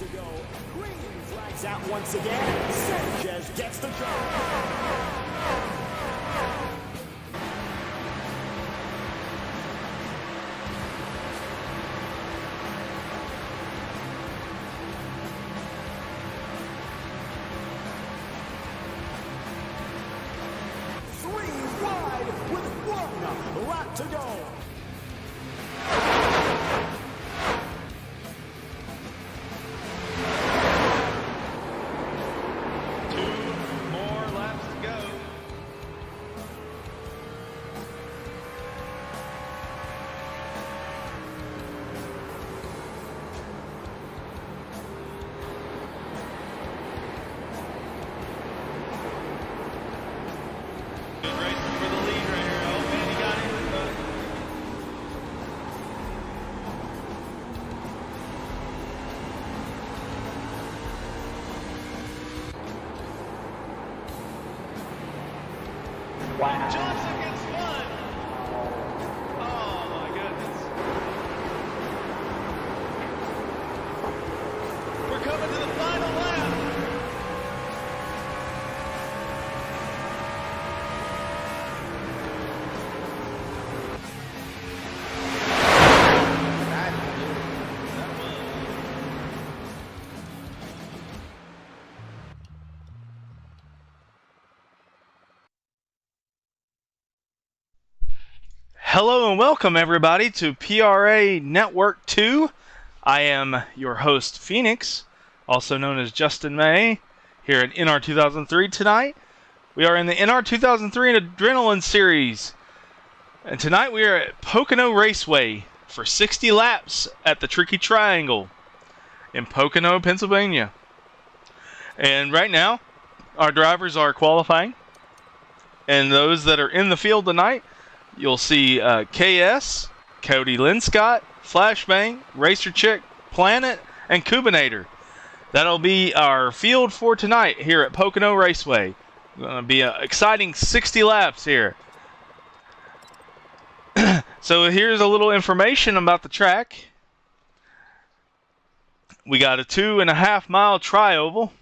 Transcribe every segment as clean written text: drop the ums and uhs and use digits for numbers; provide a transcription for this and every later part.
to go. Green flags out once again. Sanchez gets the job. To go. Wow. Johnson gets one. Oh my goodness. We're coming to the final lap. Hello and welcome everybody to PRA Network 2. I am your host Phoenix, also known as Justin May, here at NR2003 tonight. We are in the NR2003 Adrenaline Series, and tonight we are at Pocono Raceway for 60 laps at the Tricky Triangle in Pocono, Pennsylvania. And right now, our drivers are qualifying, and those that are in the field tonight, you'll see KS, Cody Linscott, Flashbang, Racer Chick, Planet, and Cubinator. That'll be our field for tonight here at Pocono Raceway. Going to be an exciting 60 laps here. So here's a little information about the track. We got a 2.5 mile tri-oval.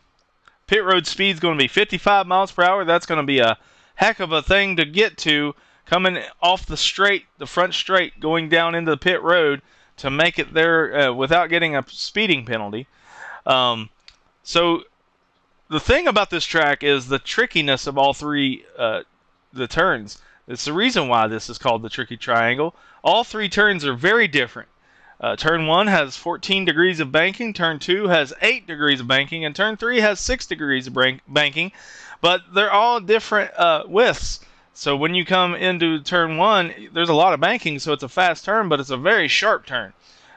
Pit road speed is going to be 55 miles per hour. That's going to be a heck of a thing to get to, coming off the straight, the front straight, going down into the pit road to make it there without getting a speeding penalty. So the thing about this track is the trickiness of all three the turns. It's the reason why this is called the Tricky Triangle. All three turns are very different. Turn 1 has 14 degrees of banking, Turn 2 has 8 degrees of banking, and Turn 3 has 6 degrees of banking, but they're all different widths. So when you come into Turn 1, there's a lot of banking, so it's a fast turn, but it's a very sharp turn.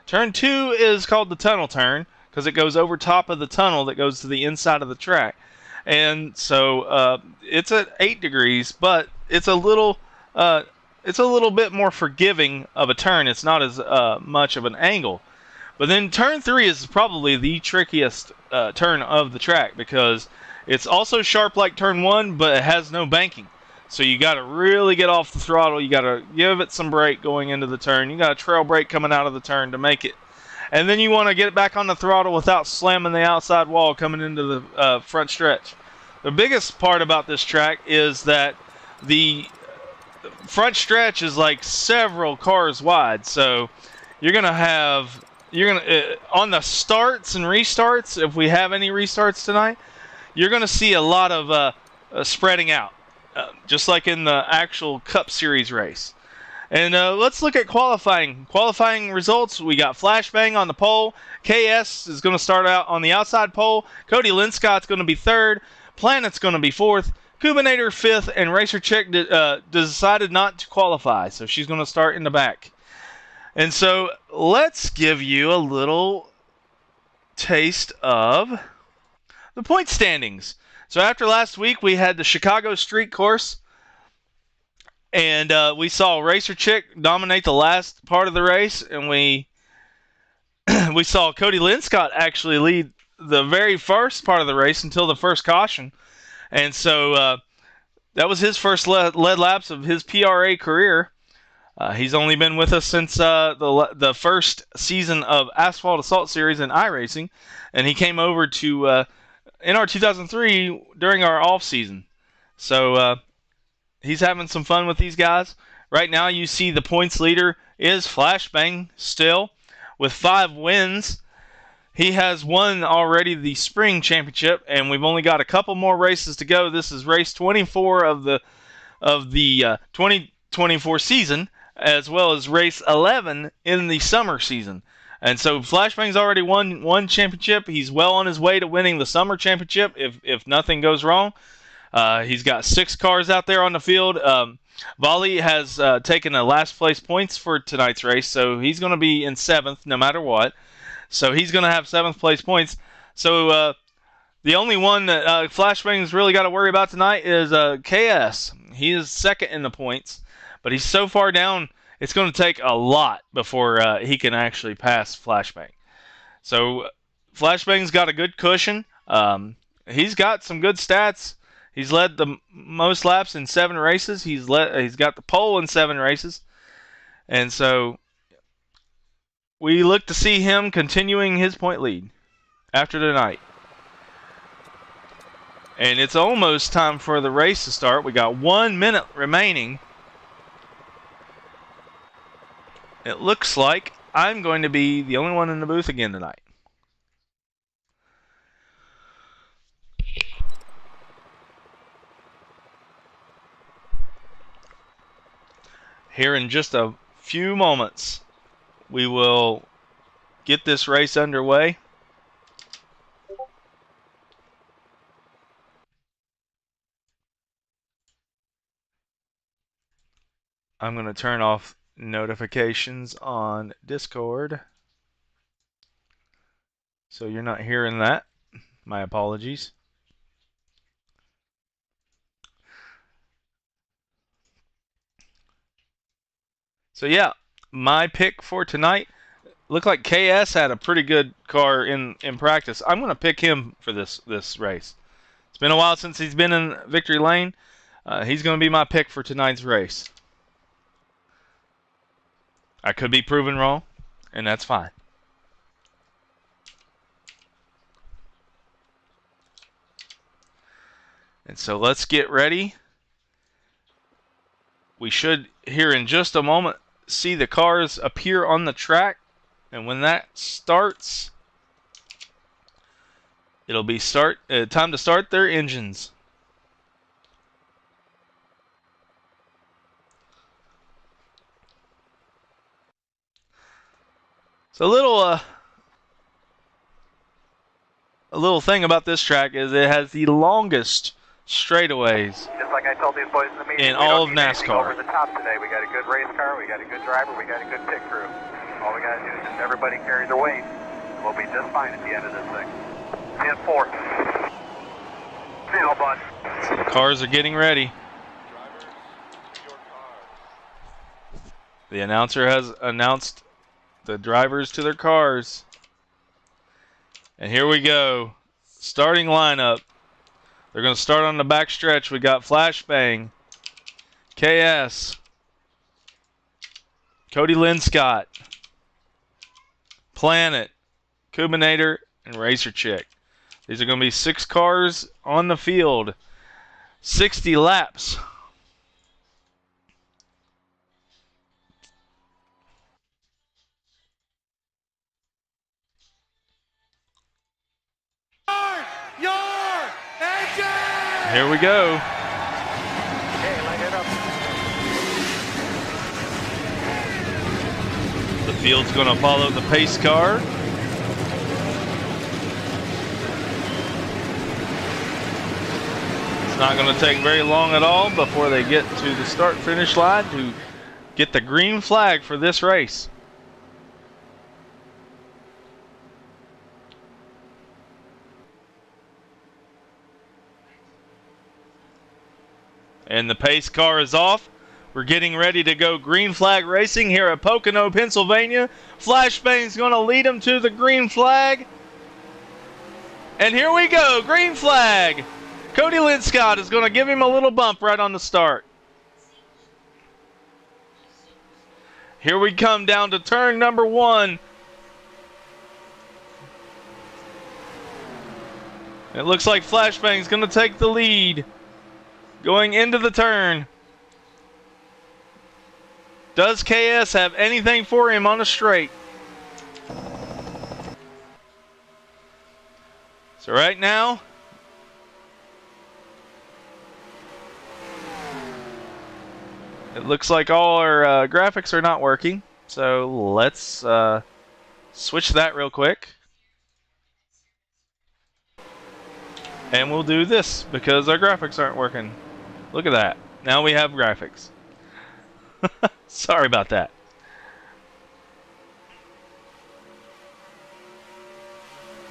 Turn 2 is called the tunnel turn because it goes over top of the tunnel that goes to the inside of the track. And so it's at 8 degrees, but it's a little bit more forgiving of a turn. It's not as much of an angle. But then Turn 3 is probably the trickiest turn of the track because it's also sharp like Turn 1, but it has no banking. So you got to really get off the throttle. You got to give it some brake going into the turn. You got a trail brake coming out of the turn to make it. And then you want to get it back on the throttle without slamming the outside wall coming into the front stretch. The biggest part about this track is that the front stretch is like several cars wide. So you're going to have, on the starts and restarts, if we have any restarts tonight, you're going to see a lot of spreading out. Just like in the actual Cup Series race. And let's look at qualifying. Qualifying results, we got Flashbang on the pole. KS is going to start out on the outside pole. Cody Linscott's going to be 3rd. Planet's going to be 4th. Cubinator 5th. And Racer Chick decided not to qualify, so she's going to start in the back. And so let's give you a little taste of the point standings. So after last week, we had the Chicago Street Course, and we saw Racer Chick dominate the last part of the race, and we saw Cody Linscott actually lead the very first part of the race until the first caution. And so that was his first lead laps of his PRA career. He's only been with us since the first season of Asphalt Assault Series in iRacing, and he came over to NR2003 during our off season. So he's having some fun with these guys. Right now, you see the points leader is Flashbang still with 5 wins. He has won already the spring championship, and we've only got a couple more races to go. This is race 24 of the 2024 season, as well as race 11 in the summer season. And so Flashbang's already won one championship. He's well on his way to winning the summer championship if nothing goes wrong. He's got 6 cars out there on the field. Volley has taken the last place points for tonight's race, so he's going to be in 7th no matter what. So he's going to have 7th place points. So the only one that Flashbang's really got to worry about tonight is KS. He is 2nd in the points, but he's so far down, it's going to take a lot before he can actually pass Flashbang. So Flashbang's got a good cushion. He's got some good stats. He's led the most laps in 7 races. He's got the pole in 7 races. And so we look to see him continuing his point lead after tonight. And it's almost time for the race to start. We got 1 minute remaining. It looks like I'm going to be the only one in the booth again tonight. Here in just a few moments, we will get this race underway. I'm going to turn off notifications on Discord, so you're not hearing that. My apologies. So yeah, my pick for tonight, looked like KS had a pretty good car in practice. I'm going to pick him for this race. It's been a while since he's been in victory lane. He's going to be my pick for tonight's race. I could be proven wrong, and that's fine. And so let's get ready. We should, here in just a moment, see the cars appear on the track. And when that starts, it'll be time to start their engines. So a little thing about this track is it has the longest straightaways Just like I told these boys in the meeting, in all of we don't need anything NASCAR. over the top today. We got a good race car, we got a good driver, we got a good pit crew. All we got to do is just everybody carry their weight. We'll be just fine at the end of this thing. 10-4. See you, bud. So the cars are getting ready. The announcer has announced the drivers to their cars. And here we go. Starting lineup. They're going to start on the back stretch. We got Flashbang, KS, Cody Linscott, Planet, Kubinator, and Racer Chick. These are going to be 6 cars on the field. 60 laps. Here we go. Okay, line it up. The field's going to follow the pace car. It's not going to take very long at all before they get to the start-finish line to get the green flag for this race. And the pace car is off. We're getting ready to go green flag racing here at Pocono, Pennsylvania. Flashbang's going to lead them to the green flag. And here we go, green flag. Cody Linscott is going to give him a little bump right on the start. Here we come down to turn number 1. It looks like Flashbang's going to take the lead going into the turn. Does KS have anything for him on a straight? So right now, it looks like all our graphics are not working. So let's switch that real quick. And we'll do this because our graphics aren't working. Look at that. Now we have graphics. Sorry about that.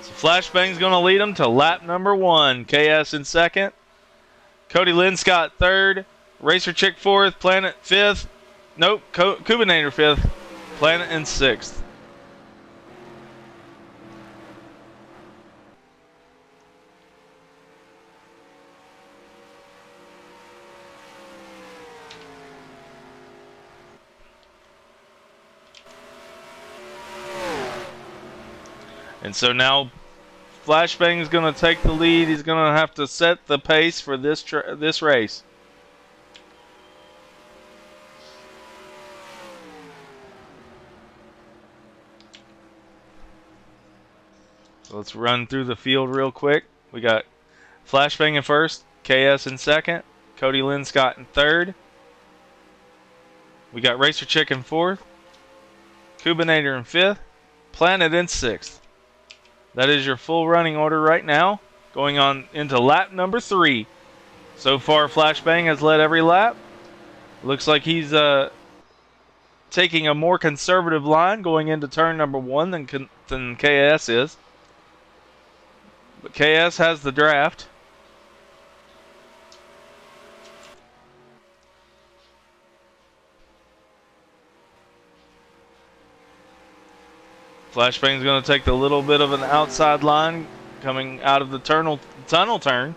So Flashbang's going to lead them to lap number 1. KS in second. Cody Linscott third. Racer Chick fourth. Planet fifth. Nope. Kubinator fifth. Planet in sixth. And so now Flashbang is going to take the lead. He's going to have to set the pace for this race. So let's run through the field real quick. We got Flashbang in first, KS in second, Cody Linscott in third. We got Racer Chick in fourth, Kubinator in fifth, Planet in sixth. That is your full running order right now, going on into lap number 3. So far, Flashbang has led every lap. Looks like he's taking a more conservative line going into turn number 1 than KS is. But KS has the draft. Flashbang's going to take the little bit of an outside line coming out of the tunnel turn.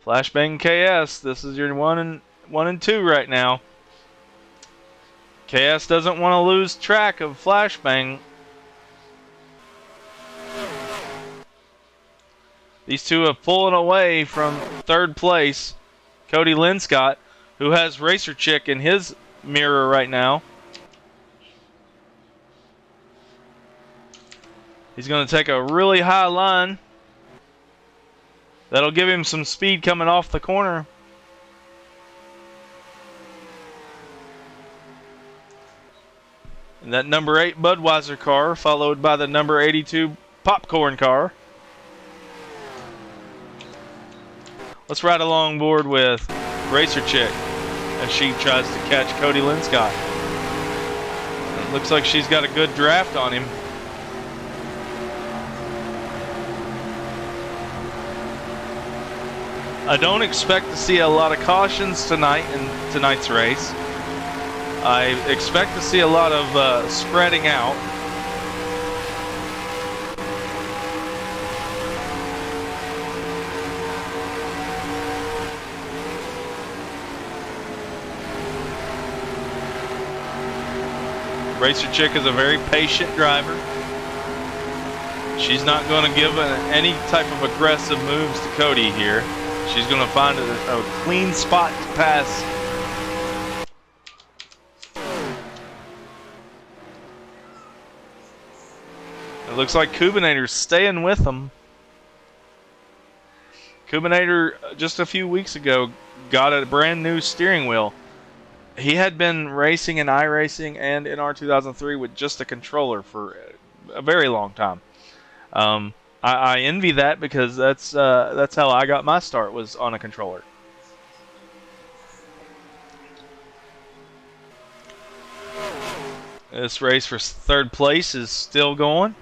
Flashbang KS, this is your 1 and 2 right now. KS doesn't want to lose track of Flashbang. These two have pulled away from third place. Cody Linscott, who has Racer Chick in his mirror right now. He's going to take a really high line. That'll give him some speed coming off the corner. And that number 8 Budweiser car, followed by the number 82 Popcorn car. Let's ride along board with Racer Chick as she tries to catch Cody Linscott. It looks like she's got a good draft on him. I don't expect to see a lot of cautions tonight in tonight's race. I expect to see a lot of spreading out. Racer Chick is a very patient driver. She's not going to give any type of aggressive moves to Cody here. She's going to find a clean spot to pass. It looks like Kubinator's staying with them. Kubinator, just a few weeks ago, got a brand new steering wheel. He had been racing in iRacing and NR 2003 with just a controller for a very long time. I envy that because that's how I got my start, was on a controller. This race for third place is still going.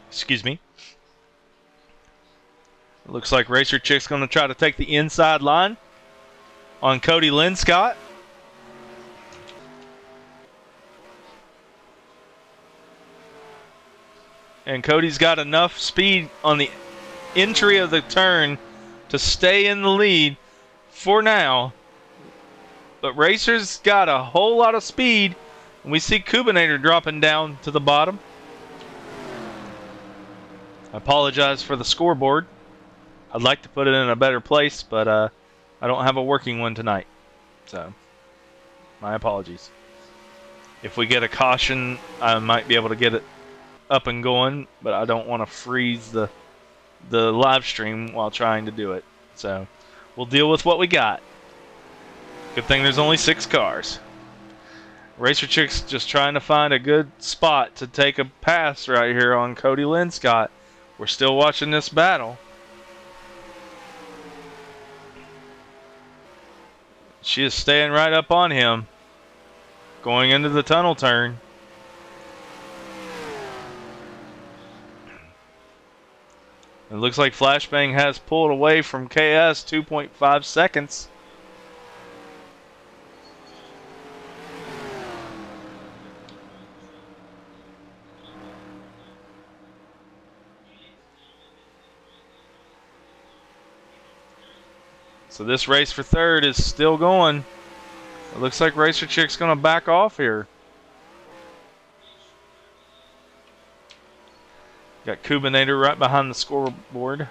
Excuse me. It looks like Racer Chick's going to try to take the inside line on Cody Linscott. And Cody's got enough speed on the entry of the turn to stay in the lead for now. But Racer's got a whole lot of speed. And we see Kubinator dropping down to the bottom. I apologize for the scoreboard. I'd like to put it in a better place, but I don't have a working one tonight. So, my apologies. If we get a caution, I might be able to get it up and going, but I don't want to freeze the live stream while trying to do it. So, we'll deal with what we got. Good thing there's only 6 cars. Racer Chick's just trying to find a good spot to take a pass right here on Cody Linscott. We're still watching this battle. She is staying right up on him, going into the tunnel turn. It looks like Flashbang has pulled away from KS 2.5 seconds. So this race for third is still going. It looks like Racer Chick's going to back off here. Got Kubinator right behind the scoreboard.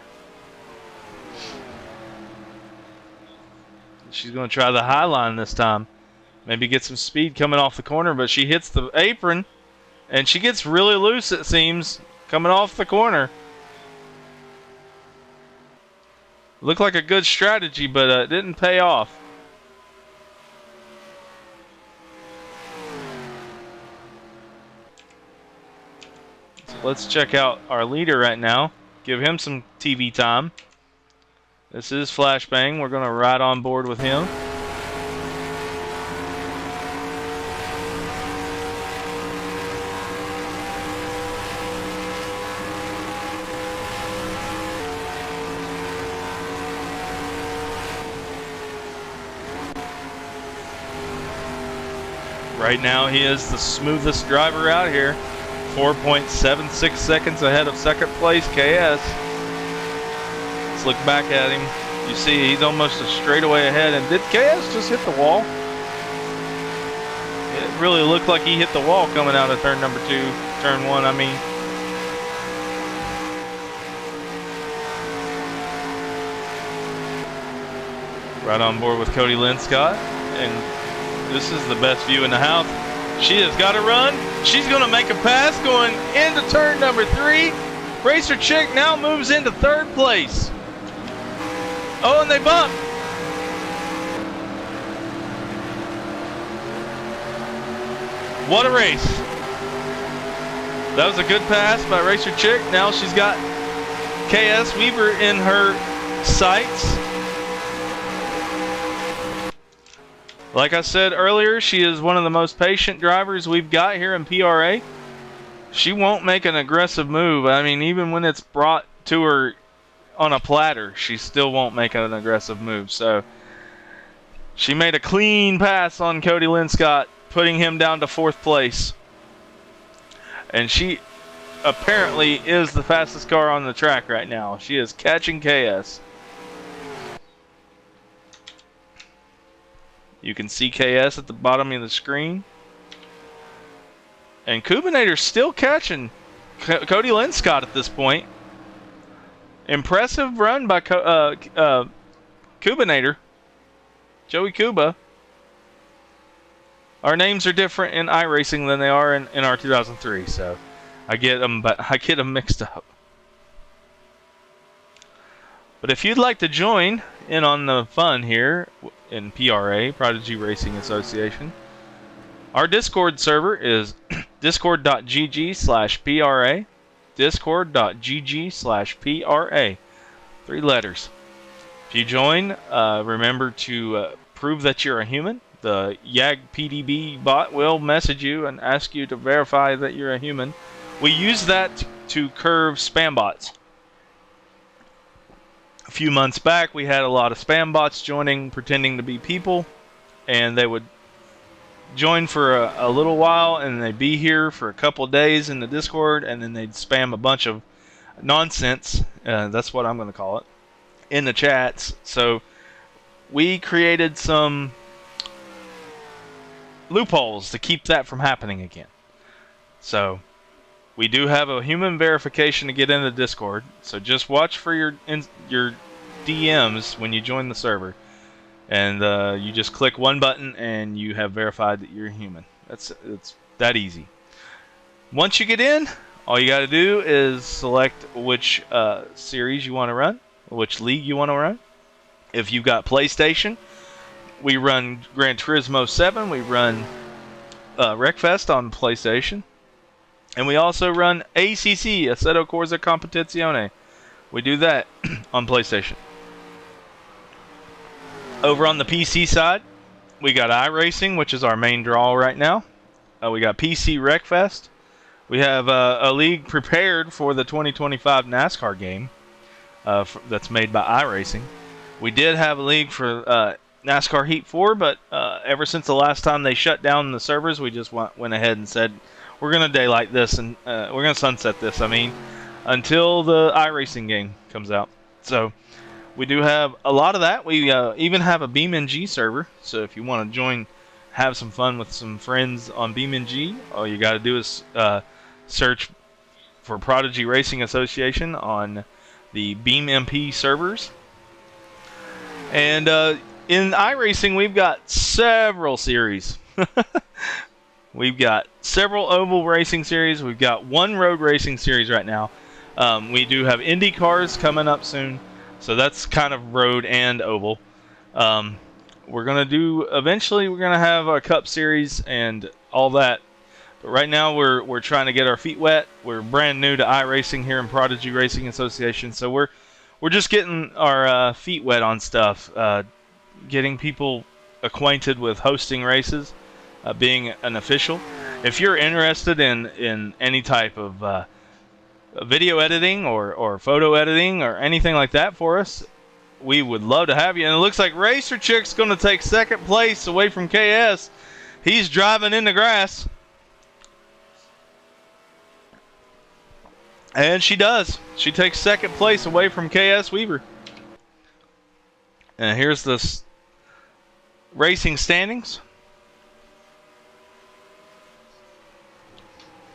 She's going to try the high line this time. Maybe get some speed coming off the corner, but she hits the apron. And she gets really loose, it seems, coming off the corner. Looked like a good strategy, but it didn't pay off. So let's check out our leader right now. Give him some TV time. This is Flashbang. We're going to ride on board with him. Right now, he is the smoothest driver out here. 4.76 seconds ahead of second place, KS. Let's look back at him. You see, he's almost a straightaway ahead. And did KS just hit the wall? It really looked like he hit the wall coming out of turn number 2, turn 1, I mean. Right on board with Cody Linscott. And this is the best view in the house. She has got to run. She's going to make a pass going into turn number 3. Racer Chick now moves into third place. Oh, and they bump. What a race. That was a good pass by Racer Chick. Now she's got KS Weaver in her sights. Like I said earlier, she is one of the most patient drivers we've got here in PRA. She won't make an aggressive move. I mean, even when it's brought to her on a platter, she still won't make an aggressive move. So she made a clean pass on Cody Linscott, putting him down to 4th place. And she apparently is the fastest car on the track right now. She is catching KS. You can see KS at the bottom of the screen. And Kubinator's still catching Cody Linscott at this point. Impressive run by Kubinator. Joey Kuba. Our names are different in iRacing than they are in R2003, so I get them mixed up. But if you'd like to join in on the fun here in PRA, Prodigy Racing Association, our Discord server is discord.gg/PRA. Discord.gg/PRA. 3 letters. If you join, remember to prove that you're a human. The YAG PDB bot will message you and ask you to verify that you're a human. We use that to curve spam bots. A few months back, we had a lot of spam bots joining, pretending to be people, and they would join for a little while, and they'd be here for a couple of days in the Discord, and then they'd spam a bunch of nonsense. That's what I'm going to call it in the chats. So we created some loopholes to keep that from happening again. So we do have a human verification to get into Discord. So just watch for your DMs when you join the server. And you just click one button and you have verified that you're human. It's that easy. Once you get in, all you got to do is select which series you want to run, which league you want to run. If you've got PlayStation, we run Gran Turismo 7. We run Wreckfest on PlayStation. And we also run ACC, Assetto Corsa Competizione. We do that on PlayStation. Over on the PC side, we got iRacing, which is our main draw right now. We got PC Wreckfest. We have a league prepared for the 2025 NASCAR game that's made by iRacing. We did have a league for NASCAR Heat 4, but ever since the last time they shut down the servers, we just went ahead and said, we're going to daylight this, and we're going to sunset this, until the iRacing game comes out. So we do have a lot of that. We even have a BeamNG server, so if you want to join, have some fun with some friends on BeamNG, all you got to do is search for Prodigy Racing Association on the BeamMP servers. And in iRacing, we've got several series. We've got several oval racing series. We've got one road racing series right now. We do have Indy cars coming up soon. So that's kind of road and oval. We're going to do, eventually we're going to have our Cup Series and all that. But right now we're trying to get our feet wet. We're brand new to iRacing here in Prodigy Racing Association. So we're just getting our feet wet on stuff. Getting people acquainted with hosting races, being an official. If you're interested in any type of video editing or photo editing or anything like that for us, we would love to have you. And it looks like Racer Chick's going to take second place away from KS. He's driving in the grass. And she does. She takes second place away from KS Weaver. And here's the racing standings.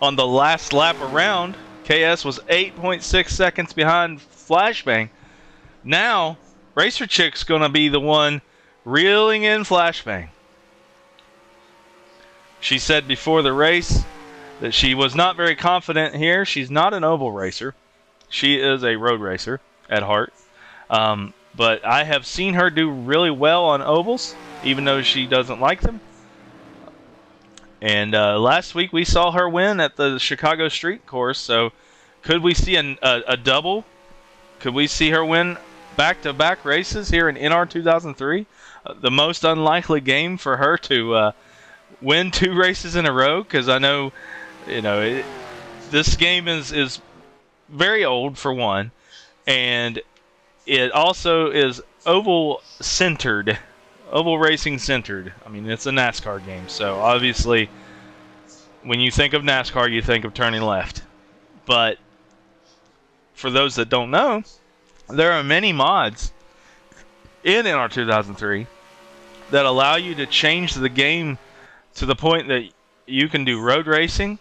On the last lap around, KS was 8.6 seconds behind Flashbang. Now, Racer Chick's going to be the one reeling in Flashbang. She said before the race that she was not very confident here. She's not an oval racer. She is a road racer at heart. But I have seen her do really well on ovals, even though she doesn't like them. And last week we saw her win at the Chicago Street Course. So could we see a double? Could we see her win back-to-back races here in NR2003? The most unlikely game for her to win 2 races in a row, because I know, this game is very old for one, and it also is oval racing centered. I mean, it's a NASCAR game, so obviously when you think of NASCAR, you think of turning left. But for those that don't know, there are many mods in NR2003 that allow you to change the game to the point that you can do road racing.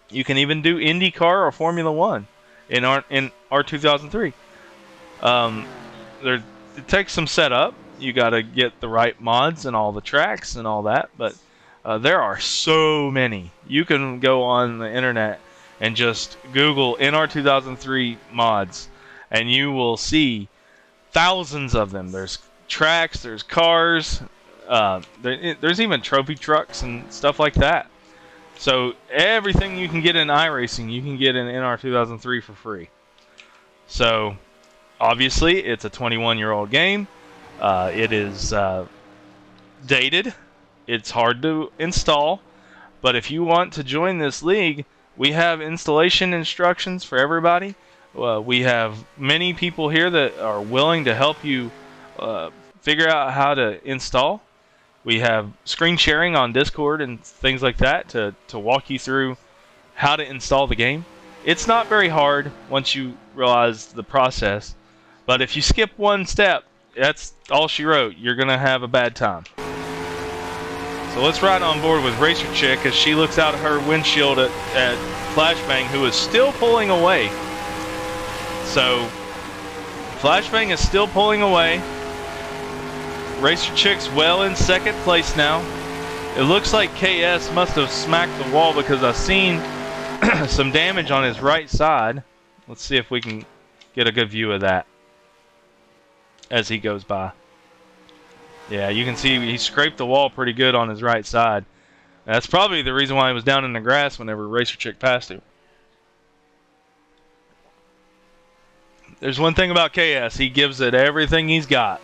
You can even do IndyCar or Formula One in R2003. It takes some setup. You got to get the right mods and all the tracks and all that, but there are so many. You can go on the internet and just Google NR2003 mods, and you will see thousands of them. There's tracks, there's cars, there's even trophy trucks and stuff like that. So everything you can get in iRacing, you can get in NR2003 for free. So obviously it's a 21-year-old game. It is dated. It's hard to install. But if you want to join this league, we have installation instructions for everybody. We have many people here that are willing to help you figure out how to install. We have screen sharing on Discord and things like that to walk you through how to install the game. It's not very hard once you realize the process, but if you skip one step, that's all she wrote. You're going to have a bad time. So let's ride on board with Racer Chick as she looks out her windshield at Flashbang, who is still pulling away. So Flashbang is still pulling away. Racer Chick's well in second place now. It looks like KS must have smacked the wall because I've seen some damage on his right side. Let's see if we can get a good view of that as he goes by. Yeah, you can see he scraped the wall pretty good on his right side. That's probably the reason why he was down in the grass whenever Racer Chick passed him. There's one thing about KS. He gives it everything he's got.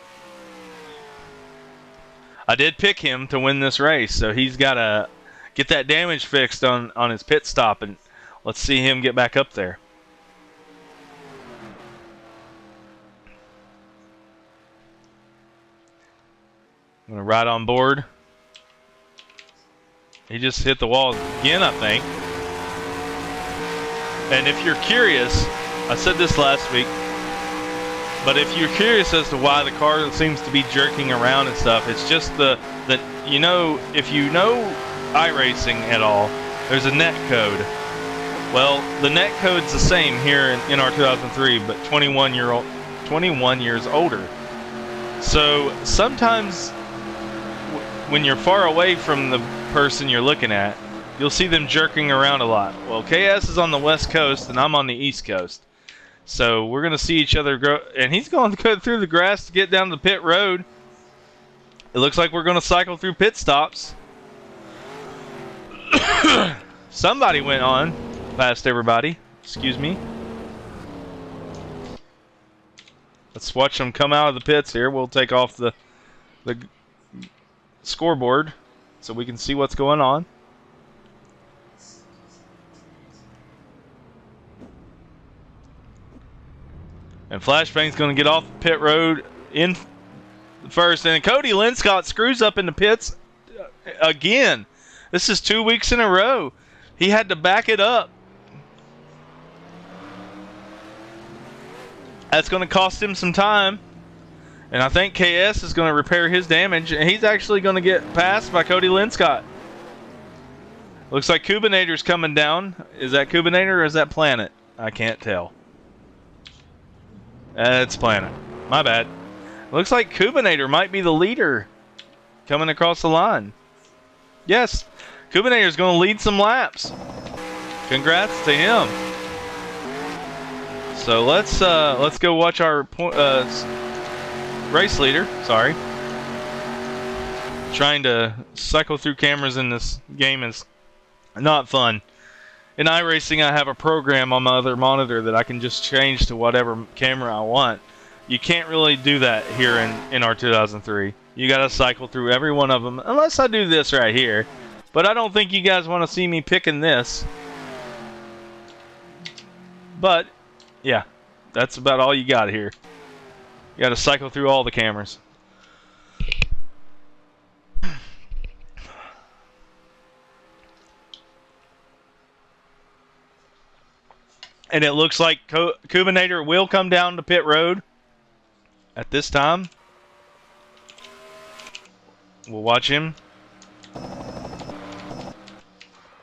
I did pick him to win this race, so he's got to get that damage fixed on his pit stop, and let's see him get back up there. I'm going to ride on board. He just hit the wall again, I think. And if you're curious, I said this last week, but if you're curious as to why the car seems to be jerking around and stuff, it's just the you know, if you know iRacing at all, there's a net code. Well, the net code's the same here in our 2003, but 21 years older. So sometimes when you're far away from the person you're looking at, you'll see them jerking around a lot. Well, KS is on the West Coast and I'm on the East Coast. So we're going to see each other go, and he's going to go through the grass to get down the pit road. It looks like we're going to cycle through pit stops. Somebody went on past everybody. Excuse me. Let's watch them come out of the pits here. We'll take off the scoreboard so we can see what's going on. And Flashbang's going to get off the pit road in first. And Cody Linscott screws up in the pits again. This is 2 weeks in a row. He had to back it up. That's going to cost him some time. And I think KS is going to repair his damage. And he's actually going to get passed by Cody Linscott. Looks like Kubinator's coming down. Is that Kubinator or is that Planet? I can't tell. It's Planet. My bad. Looks like Kubinator might be the leader coming across the line. Yes, Kubinator's going to lead some laps. Congrats to him. So let's go watch our race leader. Sorry. Trying to cycle through cameras in this game is not fun. In iRacing, I have a program on my other monitor that I can just change to whatever camera I want. You can't really do that here in our 2003. You gotta cycle through every one of them, unless I do this right here. But I don't think you guys want to see me picking this. But, yeah, that's about all you got here. You gotta cycle through all the cameras. And it looks like Kubinator will come down to pit road at this time. We'll watch him.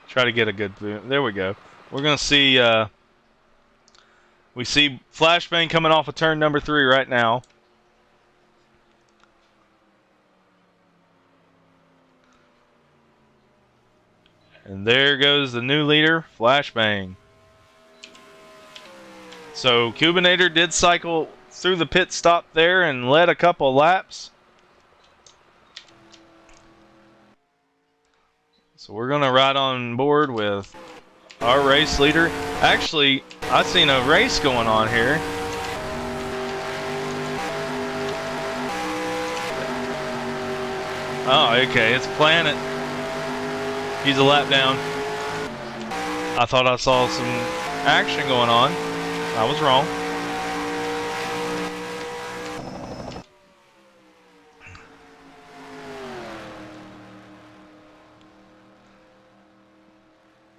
Try to get a good view. There we go. We're going to see... we see Flashbang coming off of turn number 3 right now. And there goes the new leader, Flashbang. So Kubinator did cycle through the pit stop there and led a couple laps. So we're going to ride on board with our race leader. Actually, I seen a race going on here. Oh, okay, it's Planet. He's a lap down. I thought I saw some action going on. I was wrong.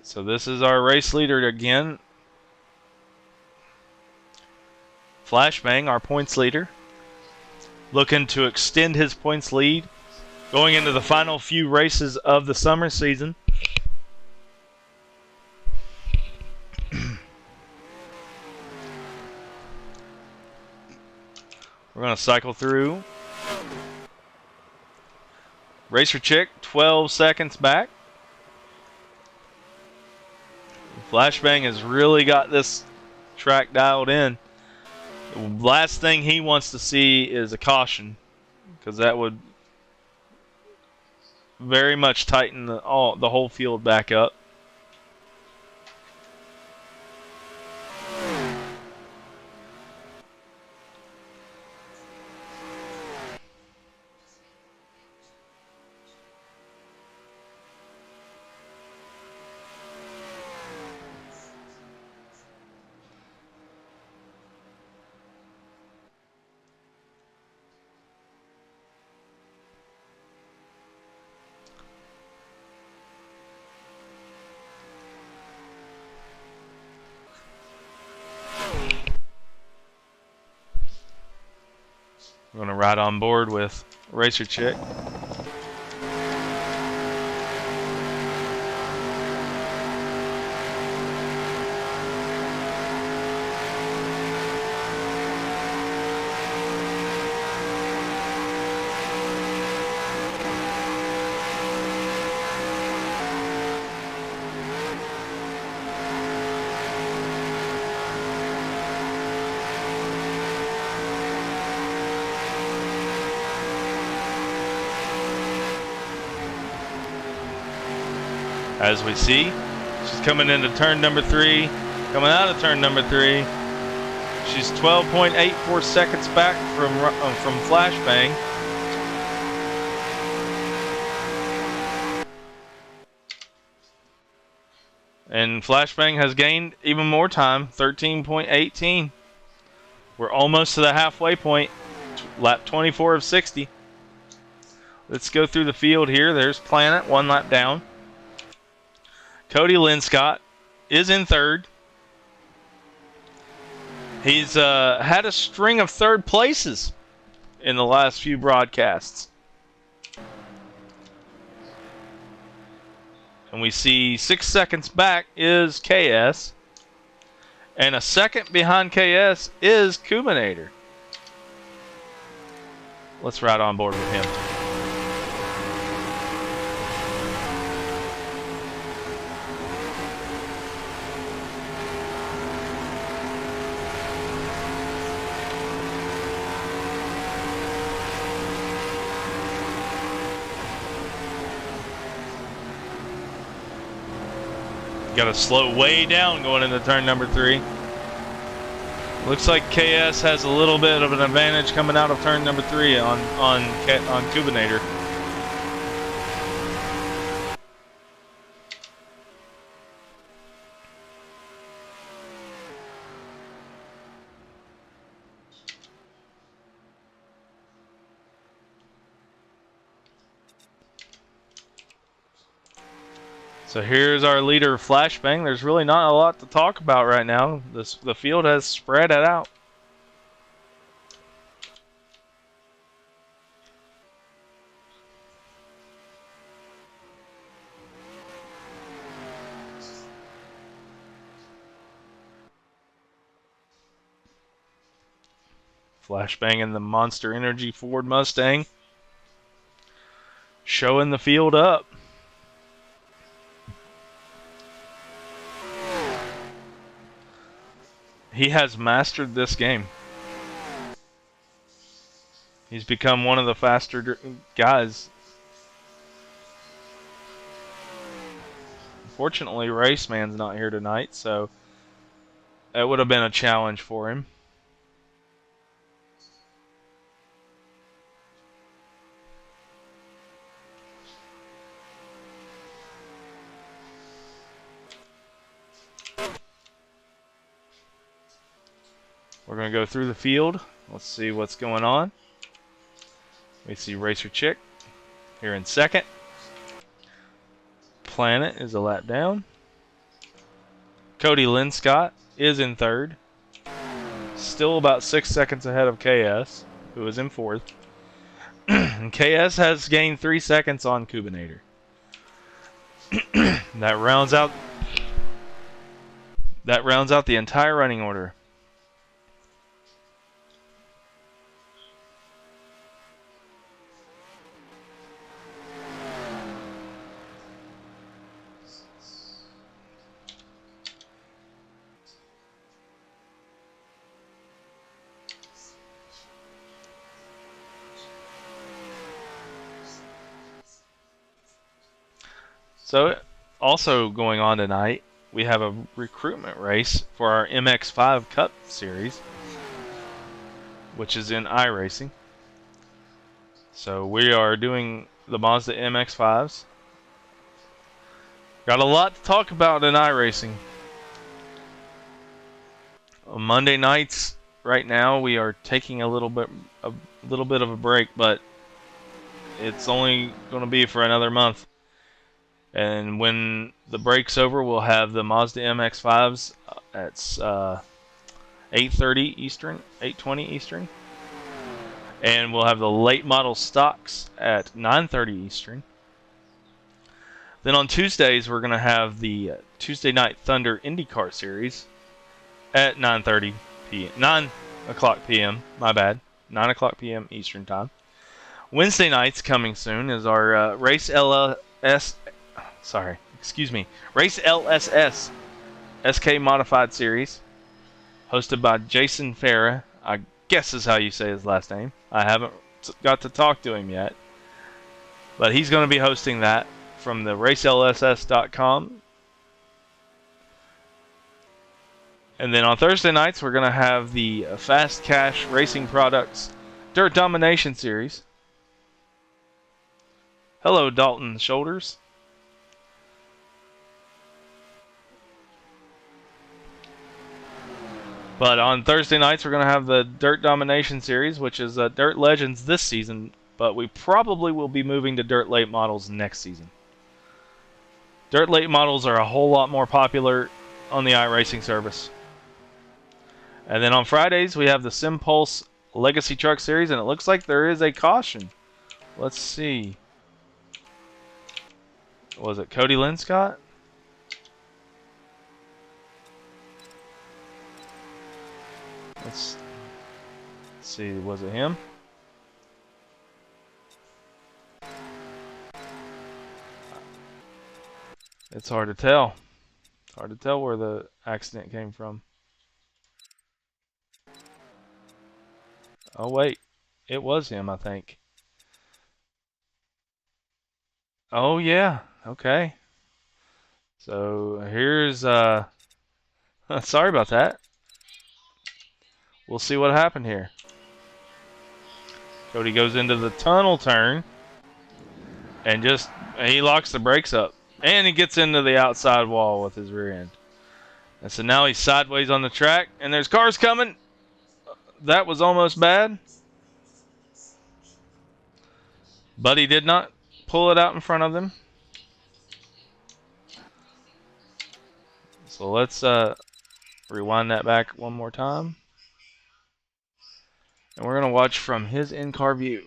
So this is our race leader again. Flashbang, our points leader, looking to extend his points lead going into the final few races of the summer season. We're going to cycle through. Racer Chick, 12 seconds back. Flashbang has really got this track dialed in. The last thing he wants to see is a caution, because that would very much tighten the whole field back up. We're going to ride on board with Racer Chick. As we see, she's coming into turn number 3, coming out of turn number 3. She's 12.84 seconds back from Flashbang. And Flashbang has gained even more time, 13.18. We're almost to the halfway point, lap 24 of 60. Let's go through the field here. There's Planet, 1 lap down. Cody Linscott is in third. He's had a string of third places in the last few broadcasts. And we see 6 seconds back is KS. And a second behind KS is Kubinator. Let's ride on board with him. Got to slow way down going into turn number 3. Looks like KS has a little bit of an advantage coming out of turn number 3 on Kubinator. So here's our leader, Flashbang. There's really not a lot to talk about right now. The field has spread it out. Flashbang in the Monster Energy Ford Mustang, showing the field up. He has mastered this game. He's become one of the faster guys. Unfortunately, Raceman's not here tonight, so that would have been a challenge for him. We're going to go through the field. Let's see what's going on. We see Racer Chick here in second. Planet is a lap down. Cody Linscott is in third. Still about 6 seconds ahead of KS, who is in fourth. And KS has gained 3 seconds on Kubinator. That rounds out the entire running order. So, also going on tonight, we have a recruitment race for our MX5 Cup Series, which is in iRacing. So we are doing the Mazda MX5s. Got a lot to talk about in iRacing. On Monday nights, right now, we are taking a little bit of a break, but it's only going to be for another month. And when the break's over, we'll have the Mazda MX-5s at 8:30 Eastern, 8:20 Eastern. And we'll have the late model stocks at 9:30 Eastern. Then on Tuesdays, we're going to have the Tuesday Night Thunder IndyCar Series at 9:30 p.m. 9 o'clock p.m. My bad. 9 o'clock p.m. Eastern Time. Wednesday nights coming soon is our Race LSS SK Modified Series, hosted by Jason Farah. I guess is how you say his last name. I haven't got to talk to him yet, but he's going to be hosting that from the racelss.com. And then on Thursday nights, we're going to have the Fast Cash Racing Products Dirt Domination Series. Hello, Dalton Shoulders. But on Thursday nights, we're going to have the Dirt Domination Series, which is Dirt Legends this season, but we probably will be moving to Dirt Late Models next season. Dirt Late Models are a whole lot more popular on the iRacing service. And then on Fridays, we have the SimPulse Legacy Truck Series, and it looks like there is a caution. Let's see. Was it Cody Linscott? Let's see, was it him? It's hard to tell. It's hard to tell where the accident came from. Oh wait, it was him, I think. Oh yeah, okay. So here's sorry about that. We'll see what happened here. Cody goes into the tunnel turn and he locks the brakes up. And he gets into the outside wall with his rear end. And so now he's sideways on the track and there's cars coming. That was almost bad. But he did not pull it out in front of them. So let's rewind that back one more time. And we're going to watch from his in-car view.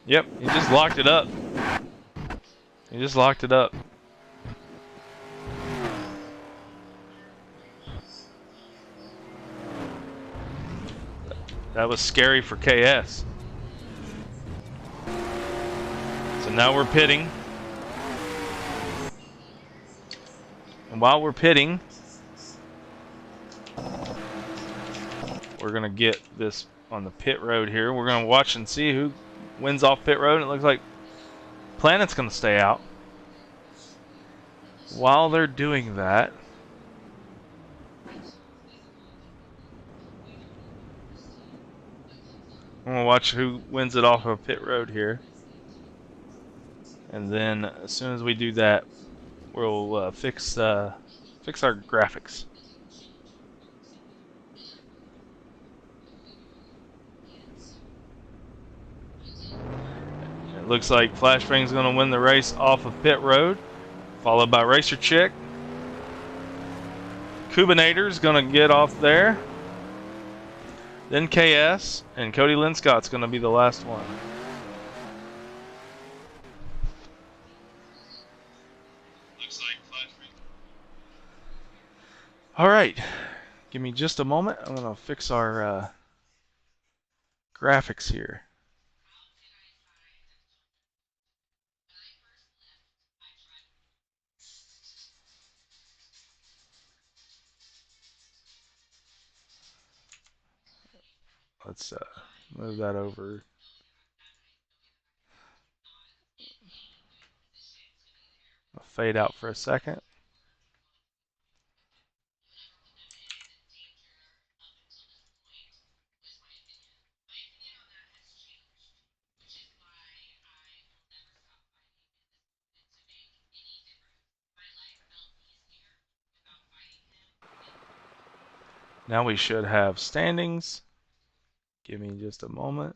Yep, he just locked it up. He just locked it up. That was scary for KS. So now we're pitting. And while we're pitting, we're going to get this on the pit road here. We're going to watch and see who wins off pit road. It looks like Planet's going to stay out. While they're doing that, I'm going to watch who wins it off of pit road here. And then as soon as we do that, we'll fix our graphics. It looks like Flashbang's going to win the race off of pit road, followed by Racer Chick. Kubinator's going to get off there. Then KS, and Cody Linscott's going to be the last one. Looks like Flashbang. All right, give me just a moment. I'm going to fix our graphics here. Let's move that over. I'll fade out for a second. Now we should have standings. Give me just a moment.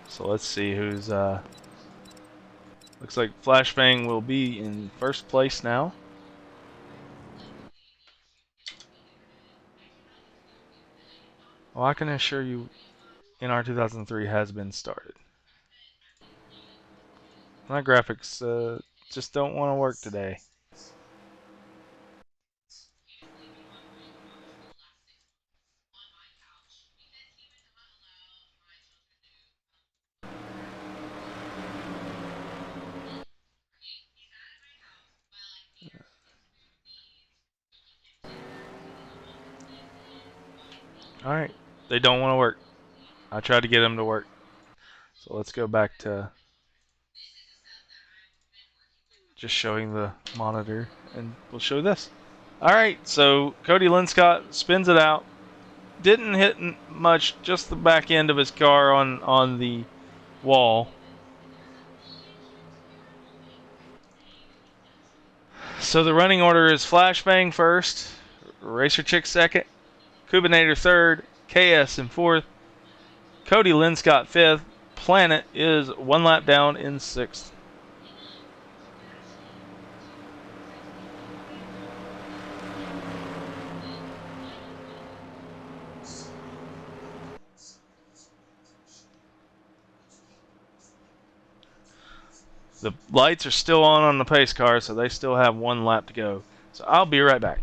So let's see who's looks like Flashbang will be in first place now. Well, I can assure you NR2003 has been started. My graphics just don't want to work today. Alright, they don't want to work. I tried to get them to work. So let's go back to just showing the monitor, and we'll show this. Alright, so Cody Linscott spins it out. Didn't hit much, just the back end of his car on the wall. So the running order is Flashbang first, Racer Chick second, Kubinator third, KS in fourth, Cody Linscott fifth, Planet is one lap down in sixth. The lights are still on the pace car, so they still have one lap to go. So I'll be right back.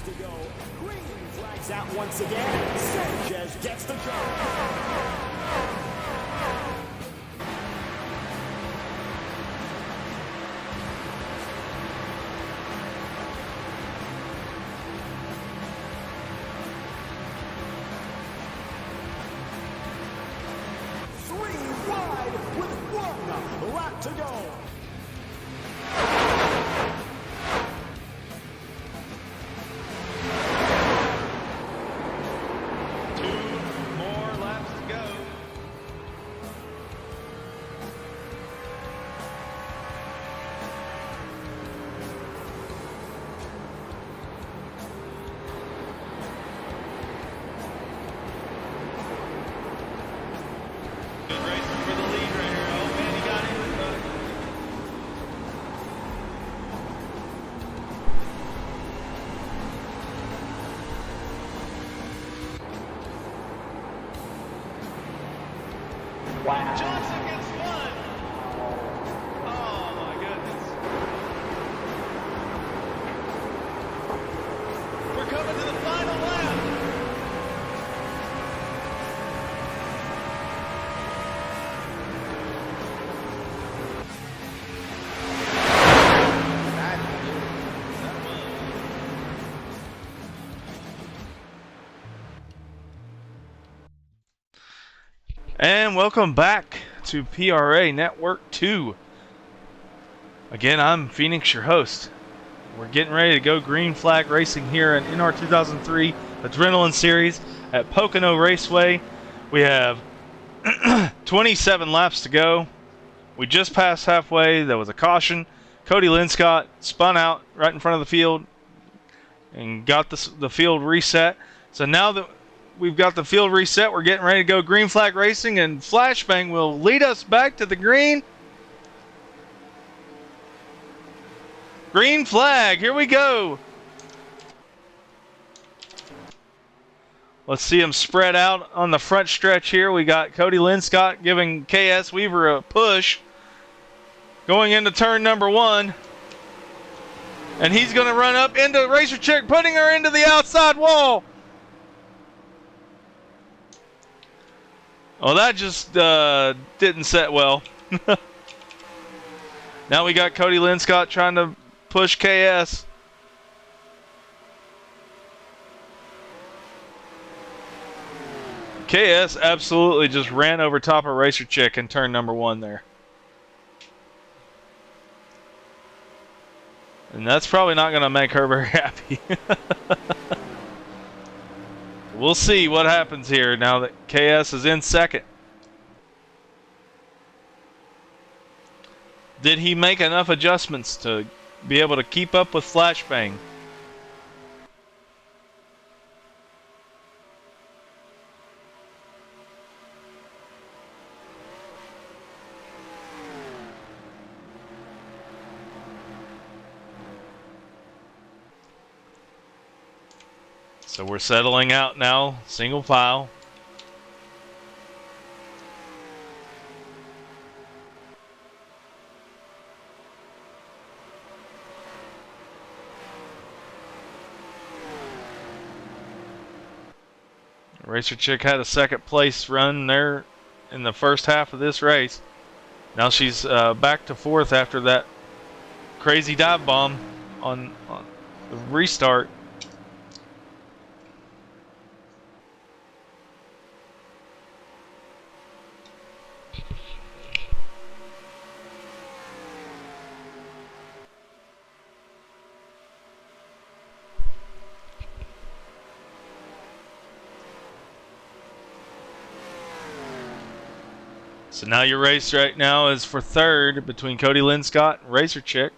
To go. Green flags out once again. Sanchez gets the job. Three wide with one lap to go. More laps Johnson gets one. Oh my goodness. We're coming to the final lap. And welcome back to PRA Network 2. Again, I'm Phoenix, your host. We're getting ready to go green flag racing here in NR2003 Adrenaline Series at Pocono Raceway. We have 27 laps to go. We just passed halfway. There was a caution. Cody Linscott spun out right in front of the field and got the field reset. So now that we've got the field reset, we're getting ready to go green flag racing, and Flashbang will lead us back to the green. Green flag, here we go. Let's see them spread out on the front stretch here. We got Cody Linscott giving KS Weaver a push going into turn number 1. And he's going to run up into Racer Chick, putting her into the outside wall. Well, that just didn't set well. Now we got Cody Linscott trying to push KS. KS absolutely just ran over top of Racer Chick in turn number 1 there. And that's probably not going to make her very happy. We'll see what happens here now that KS is in second. Did he make enough adjustments to be able to keep up with Flashbang? So we're settling out now, single file. Racer Chick had a second place run there in the first half of this race. Now she's back to 4th after that crazy dive bomb on the restart. So now your race right now is for 3rd between Cody Linscott and Racer Chick.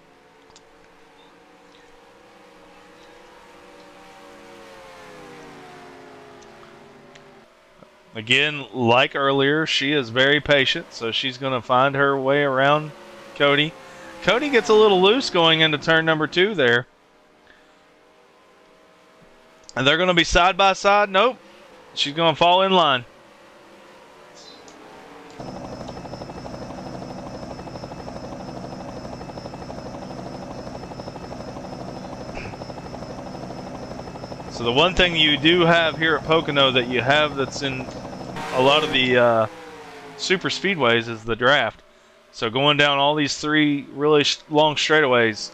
Again, like earlier, she is very patient, so she's going to find her way around Cody. Cody gets a little loose going into turn number 2 there. And they're going to be side by side. Nope. She's going to fall in line. So the one thing you do have here at Pocono that you have that's in a lot of the super speedways is the draft. So going down all these 3 really long straightaways,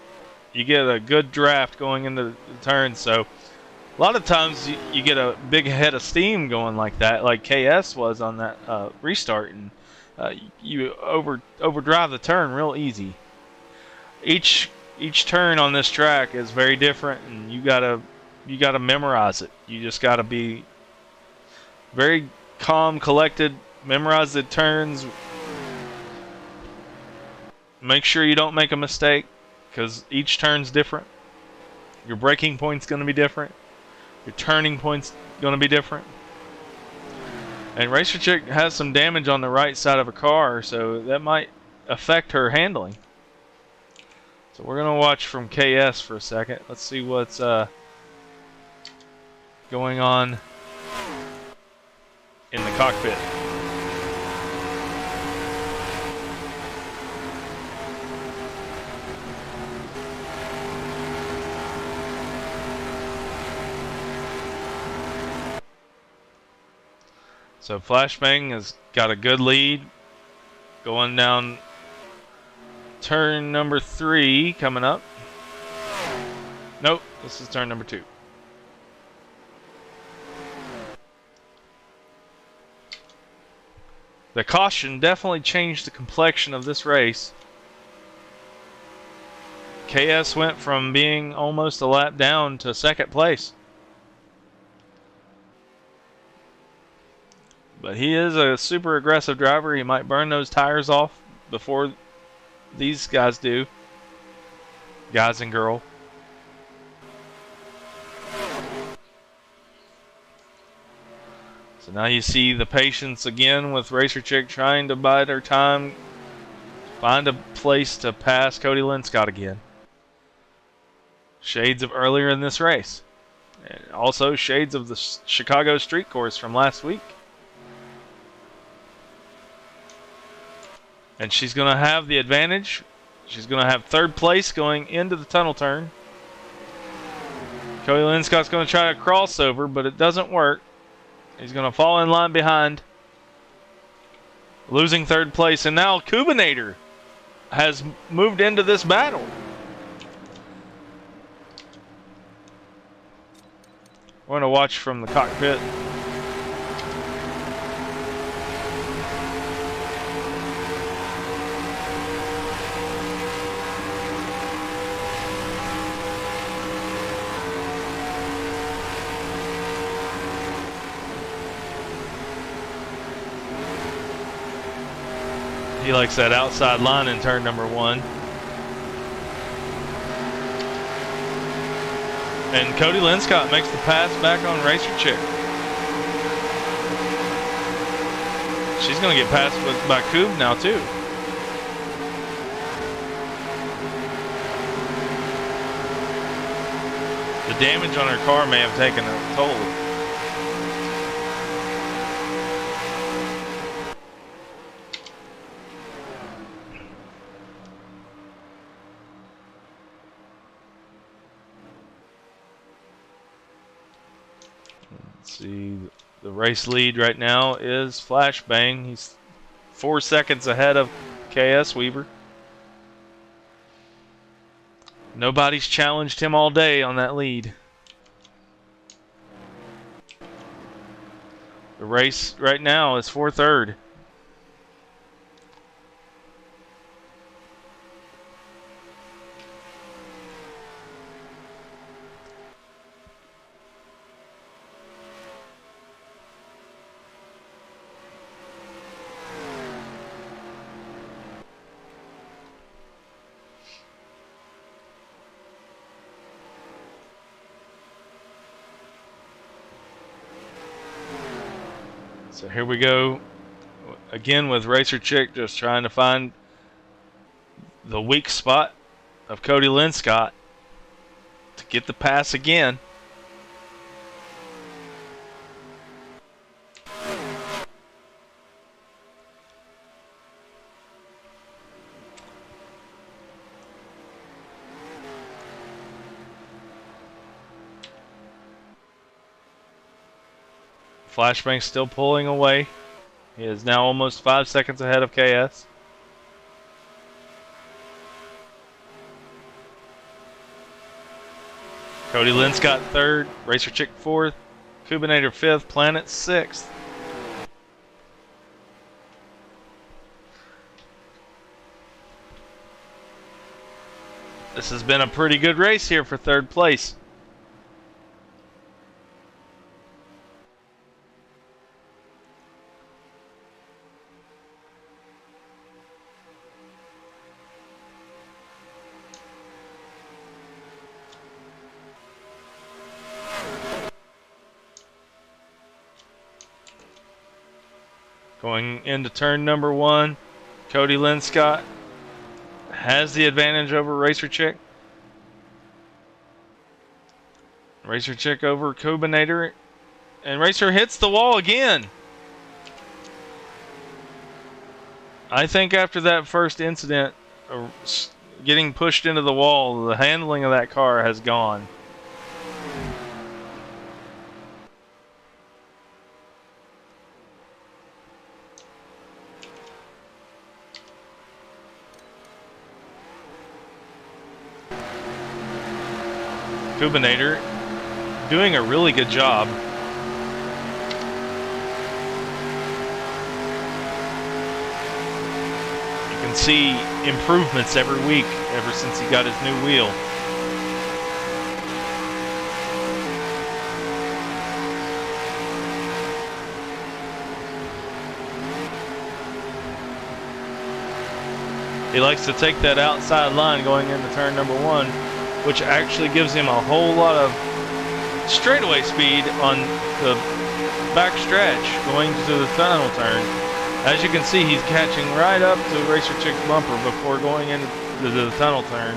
you get a good draft going into the turns. So a lot of times you get a big head of steam going like that, like KS was on that restart, and you overdrive the turn real easy. Each turn on this track is very different, and you gotta memorize it. You just gotta be very calm, collected, memorize the turns. Make sure you don't make a mistake, because each turn's different. Your braking point's gonna be different. Your turning point's gonna be different. And Racer Chick has some damage on the right side of her car, so that might affect her handling. So we're gonna watch from KS for a second. Let's see what's going on in the cockpit. So Flashbang has got a good lead going down turn number 3 coming up. Nope, this is turn number 2. The caution definitely changed the complexion of this race. KS went from being almost a lap down to second place. But he is a super aggressive driver. He might burn those tires off before these guys do. Guys and girl. So now you see the patience again with Racer Chick trying to bide her time. Find a place to pass Cody Linscott again. Shades of earlier in this race. And also shades of the Chicago street course from last week. And she's going to have the advantage. She's going to have third place going into the tunnel turn. Cody Linscott's going to try to cross over, but it doesn't work. He's going to fall in line behind. Losing third place. And now Kubinator has moved into this battle. We're going to watch from the cockpit. He likes that outside line in turn number 1. And Cody Linscott makes the pass back on Racer Chick. She's going to get passed by Coob now too. The damage on her car may have taken a toll. See, the race lead right now is Flashbang. He's 4 seconds ahead of KS Weaver. Nobody's challenged him all day on that lead. The race right now is for third. So here we go again with Racer Chick just trying to find the weak spot of Cody Linscott to get the pass again. Flashbang still pulling away. He is now almost 5 seconds ahead of KS. Cody Linscott third, Racer Chick fourth, Kubinator fifth, Planet sixth. This has been a pretty good race here for third place. Going into turn number 1, Cody Linscott has the advantage over Racer Chick. Racer Chick over Kubinator. And Racer hits the wall again. I think after that first incident, getting pushed into the wall, the handling of that car has gone. Kubinator doing a really good job. You can see improvements every week ever since he got his new wheel. He likes to take that outside line going into turn number 1, which actually gives him a whole lot of straightaway speed on the back stretch going to the tunnel turn. As you can see, he's catching right up to Racer Chick's bumper before going into the tunnel turn.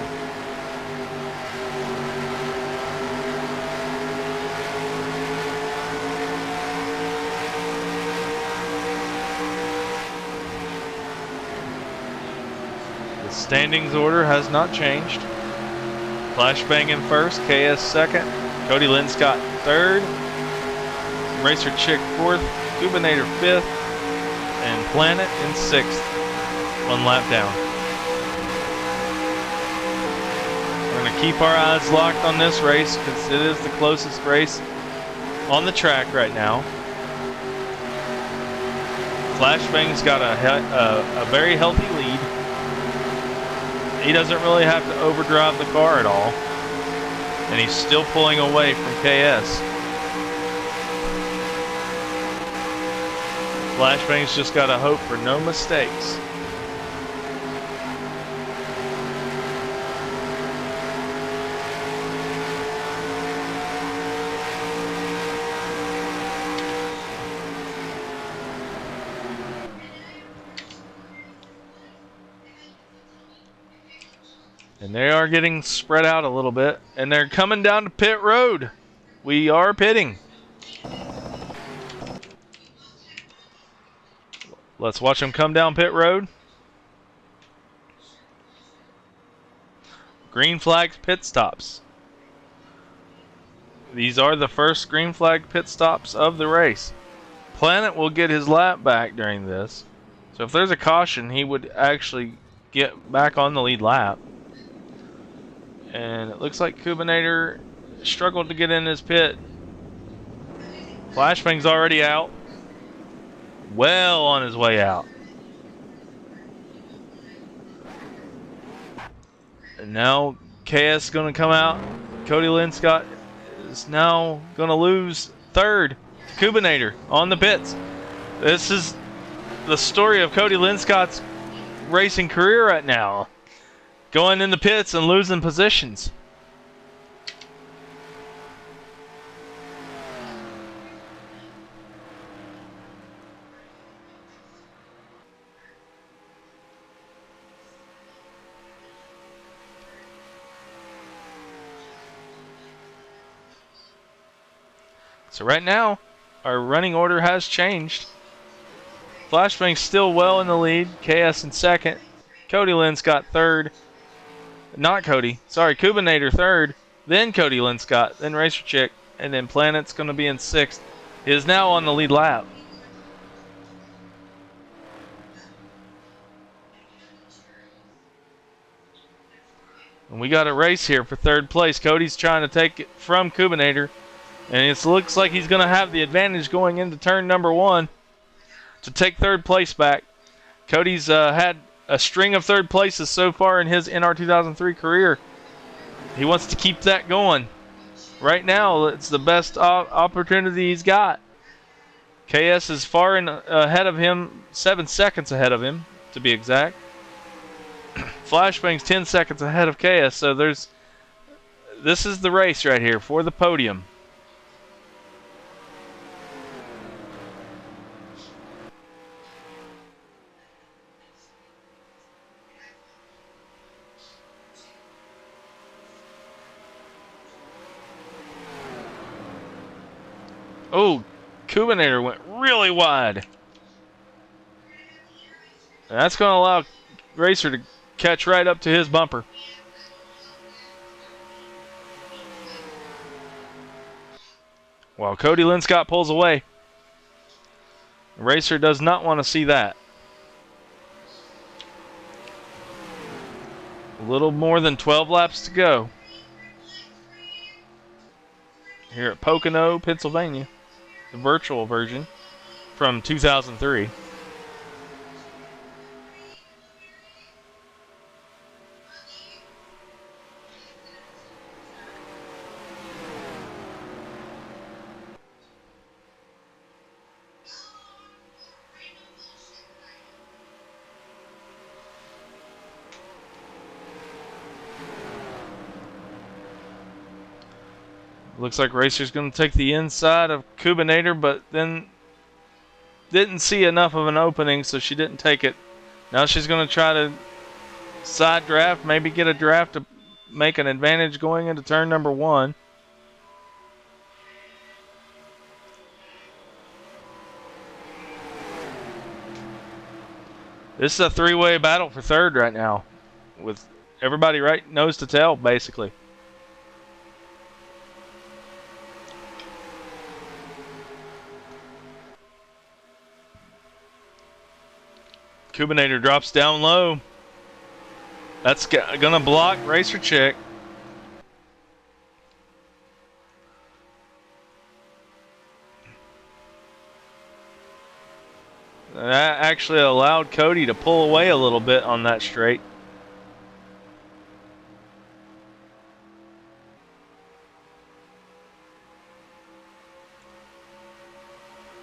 Standings order has not changed. Flashbang in first, KS second, Cody Linscott third, Racer Chick fourth, Kubinator fifth, and Planet in sixth, 1 lap down. We're going to keep our eyes locked on this race because it is the closest race on the track right now. Flashbang's got a very healthy lead. He doesn't really have to overdrive the car at all. And he's still pulling away from KS. Flashbang's just got to hope for no mistakes. And they are getting spread out a little bit. And they're coming down to pit road. We are pitting. Let's watch them come down pit road. Green flags pit stops. These are the first green flag pit stops of the race. Planet will get his lap back during this. So if there's a caution, he would actually get back on the lead lap. And it looks like Kubinator struggled to get in his pit. Flashbang's already out. Well on his way out. And now KS is going to come out. Cody Linscott is now going to lose third to Kubinator on the pits. This is the story of Cody Linscott's racing career right now. Going in the pits and losing positions. So right now, our running order has changed. Flashbang's still well in the lead. KS in second. Cody Linscott third. Not Cody. Sorry, Kubinator third. Then Cody Linscott. Then Racer Chick. And then Planet's going to be in sixth. He is now on the lead lap. And we got a race here for third place. Cody's trying to take it from Kubinator. And it looks like he's going to have the advantage going into turn number 1 to take third place back. Cody's had a string of third places so far in his NR2003 career. He wants to keep that going. Right now, it's the best opportunity he's got. KS is far ahead of him, 7 seconds ahead of him, to be exact. Flashbang's 10 seconds ahead of KS, so this is the race right here for the podium. Oh, Kubinator went really wide. And that's going to allow Racer to catch right up to his bumper. While Cody Linscott pulls away. Racer does not want to see that. A little more than 12 laps to go. here at Pocono, Pennsylvania. The virtual version from 2003. Looks like Racer's going to take the inside of Kubinator, but then didn't see enough of an opening, so she didn't take it. Now she's going to try to side draft, maybe get a draft to make an advantage going into turn number 1. This is a three-way battle for third right now, with everybody right nose to tail, basically. Kubinator drops down low. That's gonna block Racer Chick. That actually allowed Cody to pull away a little bit on that straight.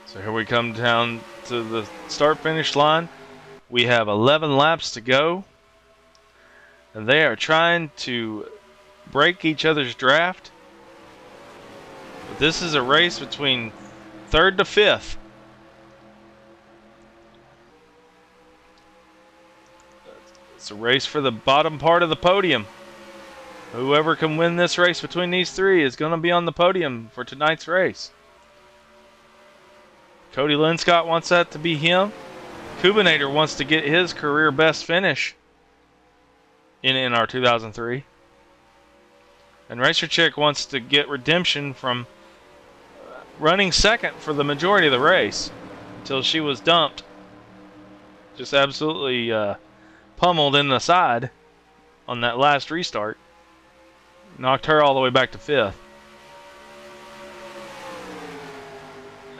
So here we come down to the start-finish line. We have 11 laps to go, and they are trying to break each other's draft. But this is a race between 3rd to 5th. It's a race for the bottom part of the podium. Whoever can win this race between these three is going to be on the podium for tonight's race. Cody Linscott wants that to be him. Kubinator wants to get his career best finish in NR 2003. And Racer Chick wants to get redemption from running second for the majority of the race until she was dumped. Just absolutely pummeled in the side on that last restart. Knocked her all the way back to 5th.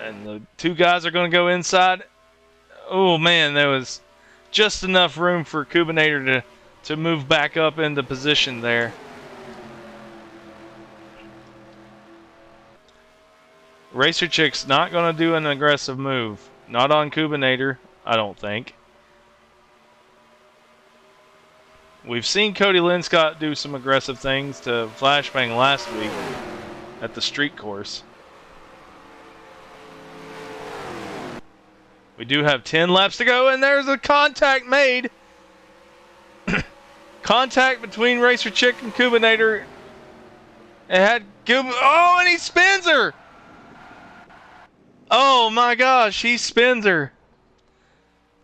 And the two guys are going to go inside. Oh man, there was just enough room for Kubinator to move back up into position there. Racer Chick's not going to do an aggressive move. Not on Kubinator, I don't think. We've seen Cody Linscott do some aggressive things to Flashbang last week at the street course. We do have 10 laps to go, and there's a contact made. Contact between Racer Chick and Kubinator. It had oh, and he spins her! Oh my gosh, he spins her.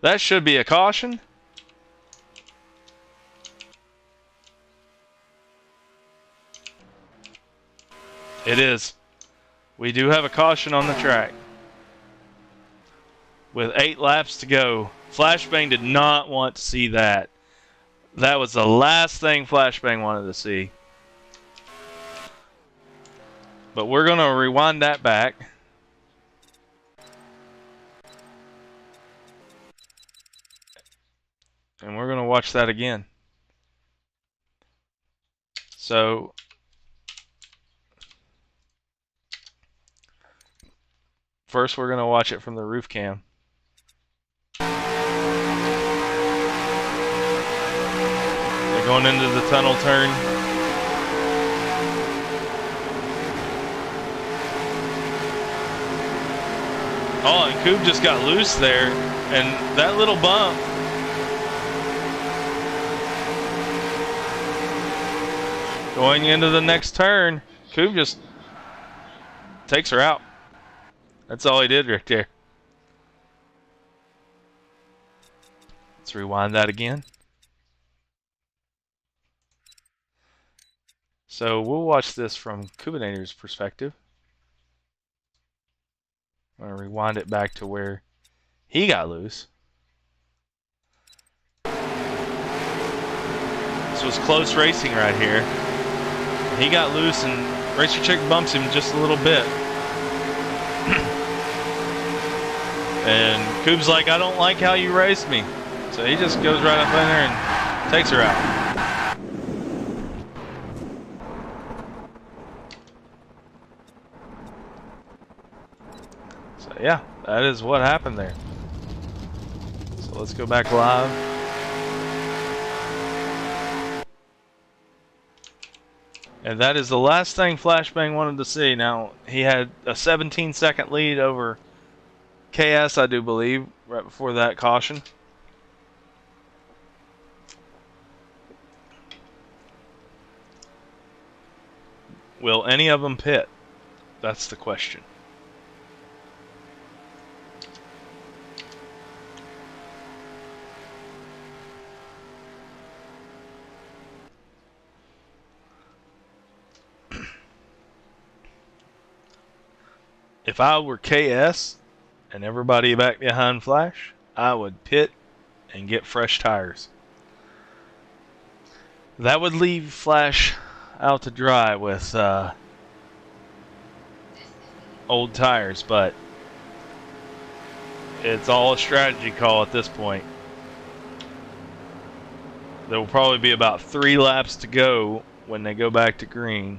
That should be a caution. It is. We do have a caution on the track. With 8 laps to go. Flashbang did not want to see that. That was the last thing Flashbang wanted to see. But we're going to rewind that back. And we're going to watch that again. So first we're going to watch it from the roof cam. Going into the tunnel turn. Oh, and Coob just got loose there. And that little bump. Going into the next turn, Coob just takes her out. That's all he did right there. Let's rewind that again. So we'll watch this from Kubinator's perspective. I'm going to rewind it back to where he got loose. This was close racing right here. He got loose and Racer Chick bumps him just a little bit. And Coob's like, I don't like how you raced me. So he just goes right up in there and takes her out. So yeah, that is what happened there. So let's go back live. And that is the last thing Flashbang wanted to see. Now, he had a 17-second lead over KS, I do believe, right before that caution. Will any of them pit? That's the question. If I were KS and everybody back behind Flash, I would pit and get fresh tires. That would leave Flash out to dry with old tires, but it's all a strategy call at this point. There will probably be about 3 laps to go when they go back to green.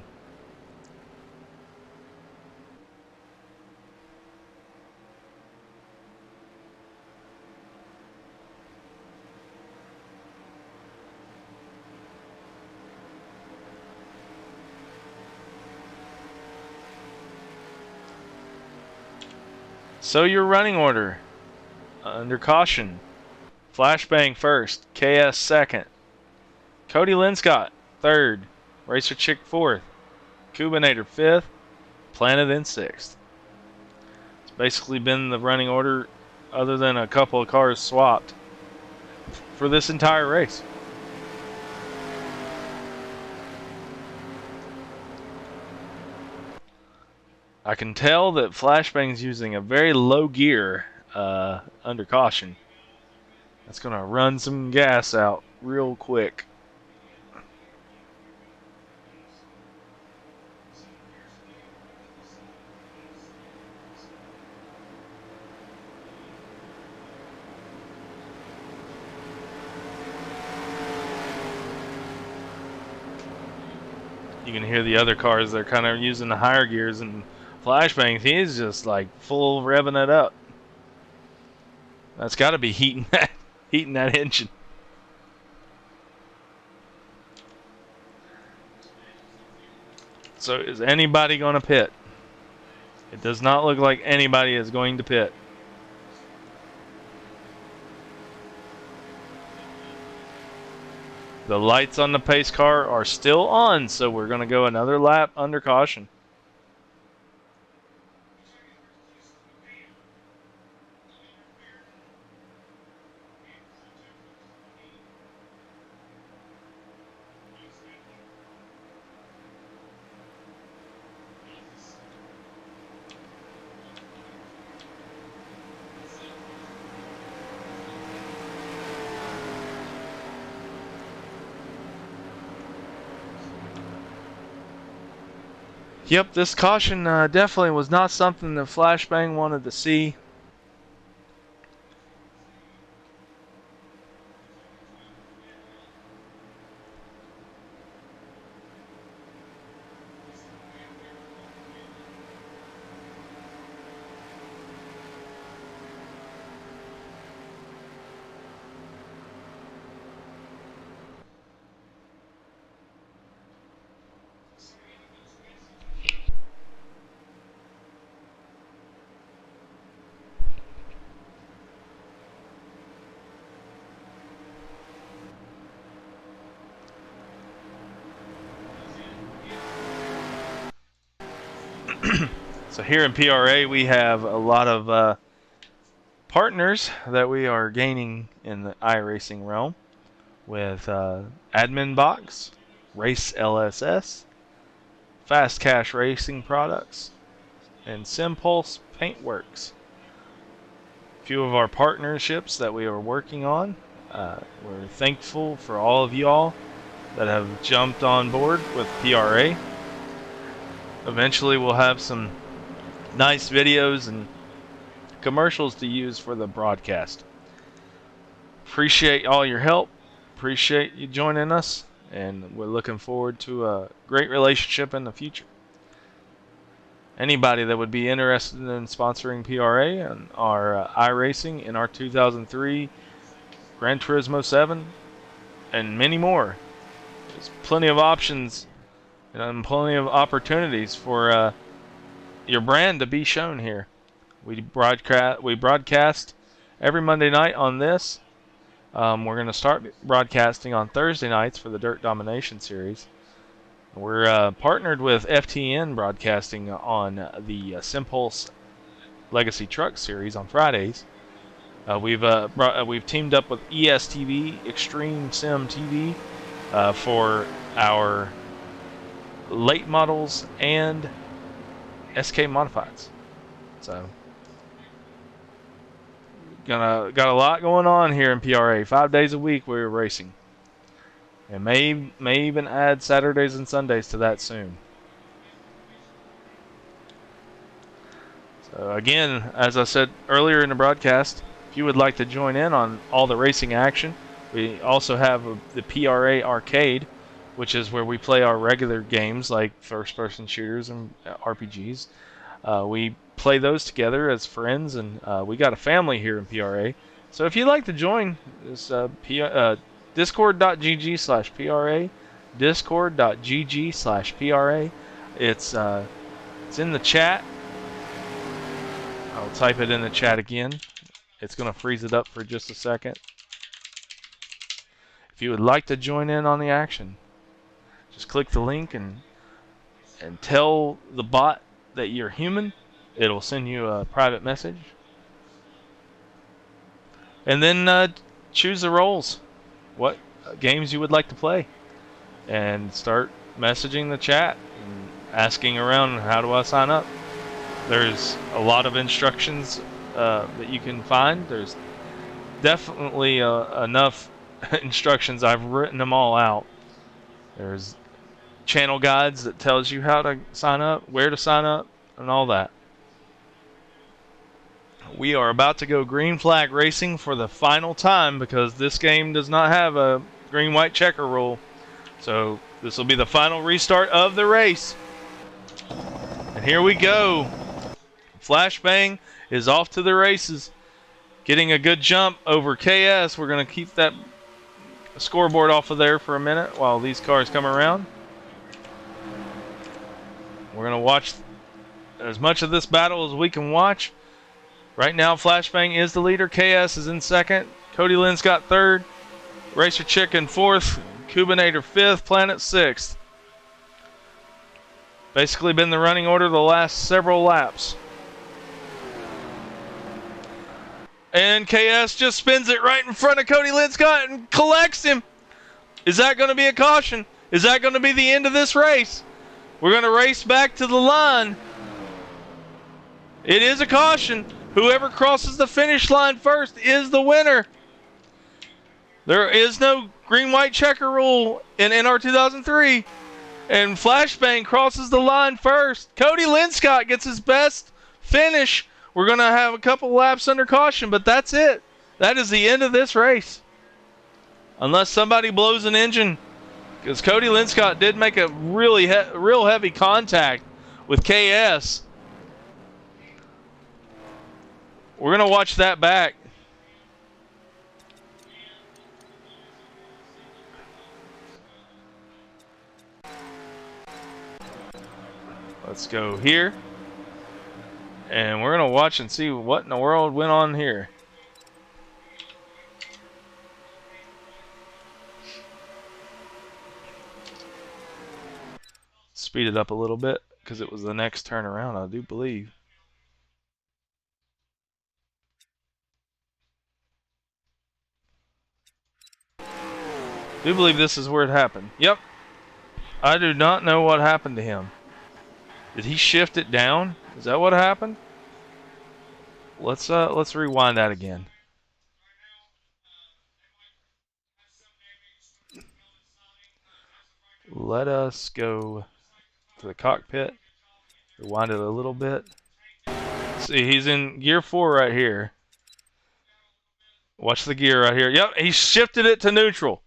So your running order, under caution, Flashbang first, KS second, Cody Linscott third, Racer Chick fourth, Cubinator fifth, Planet in sixth. It's basically been the running order other than a couple of cars swapped for this entire race. I can tell that Flashbang's using a very low gear under caution. That's going to run some gas out real quick. You can hear the other cars, they're kind of using the higher gears, and Flashbang, he's just like full revving it up. That's got to be heating that engine. So is anybody going to pit? It does not look like anybody is going to pit. The lights on the pace car are still on, so we're going to go another lap under caution. Yep, this caution definitely was not something that Flashbang wanted to see. So here in PRA, we have a lot of partners that we are gaining in the iRacing realm with Admin Box, Race LSS, Fast Cash Racing Products, and Simpulse Paintworks. A few of our partnerships that we are working on. We're thankful for all of y'all that have jumped on board with PRA. Eventually we'll have some nice videos and commercials to use for the broadcast. Appreciate all your help. Appreciate you joining us, and we're looking forward to a great relationship in the future. Anybody that would be interested in sponsoring PRA and our iRacing in our 2003 Gran Turismo 7 and many more. There's plenty of options and plenty of opportunities for your brand to be shown here. We broadcast every Monday night on this. We're going to start broadcasting on Thursday nights for the Dirt Domination Series. We're partnered with FTN Broadcasting on the Simpulse Legacy Truck Series on Fridays. We've teamed up with ESTV, Extreme Sim TV, for our late models and SK Modifieds. So, got a lot going on here in PRA. 5 days a week we're racing. And may even add Saturdays and Sundays to that soon. So again, as I said earlier in the broadcast, if you would like to join in on all the racing action, we also have the PRA Arcade, which is where we play our regular games like first-person shooters and RPGs. We play those together as friends, and we got a family here in PRA. So if you'd like to join this discord.gg/PRA, discord.gg/PRA. It's in the chat. I'll type it in the chat again. It's going to freeze it up for just a second. If you would like to join in on the action, just click the link and tell the bot that you're human. It'll send you a private message. And then choose the roles. What games you would like to play, and start messaging the chat and asking around, how do I sign up? There's a lot of instructions that you can find. There's definitely enough instructions. I've written them all out. There's channel guides that tells you how to sign up, where to sign up, and all that. We are about to go green flag racing for the final time because this game does not have a green-white checker rule. So this will be the final restart of the race. And here we go. Flashbang is off to the races. Getting a good jump over KS. We're going to keep that scoreboard off of there for a minute while these cars come around. We're going to watch as much of this battle as we can watch. Right now, Flashbang is the leader. KS is in second. Cody Lynn's got third. Racer Chick in fourth. Cubinator fifth. Planet sixth. Basically been the running order the last several laps. And KS just spins it right in front of Cody Linscott and collects him. Is that going to be a caution? Is that going to be the end of this race? We're going to race back to the line. It is a caution. Whoever crosses the finish line first is the winner. There is no green-white checker rule in NR 2003. And Flashbang crosses the line first. Cody Linscott gets his best finish. We're going to have a couple laps under caution, but that's it. That is the end of this race. Unless somebody blows an engine. Because Cody Linscott did make a real heavy contact with KS. We're going to watch that back. Let's go here. And we're going to watch and see what in the world went on here. Speed it up a little bit because it was the next turnaround, I do believe. I do believe this is where it happened. Yep. I do not know what happened to him. Did he shift it down? Is that what happened? Let's rewind that again. Let us go to the cockpit Rewind it a little bit. See, he's in gear 4 right here. Watch the gear right here. Yep, he shifted it to neutral.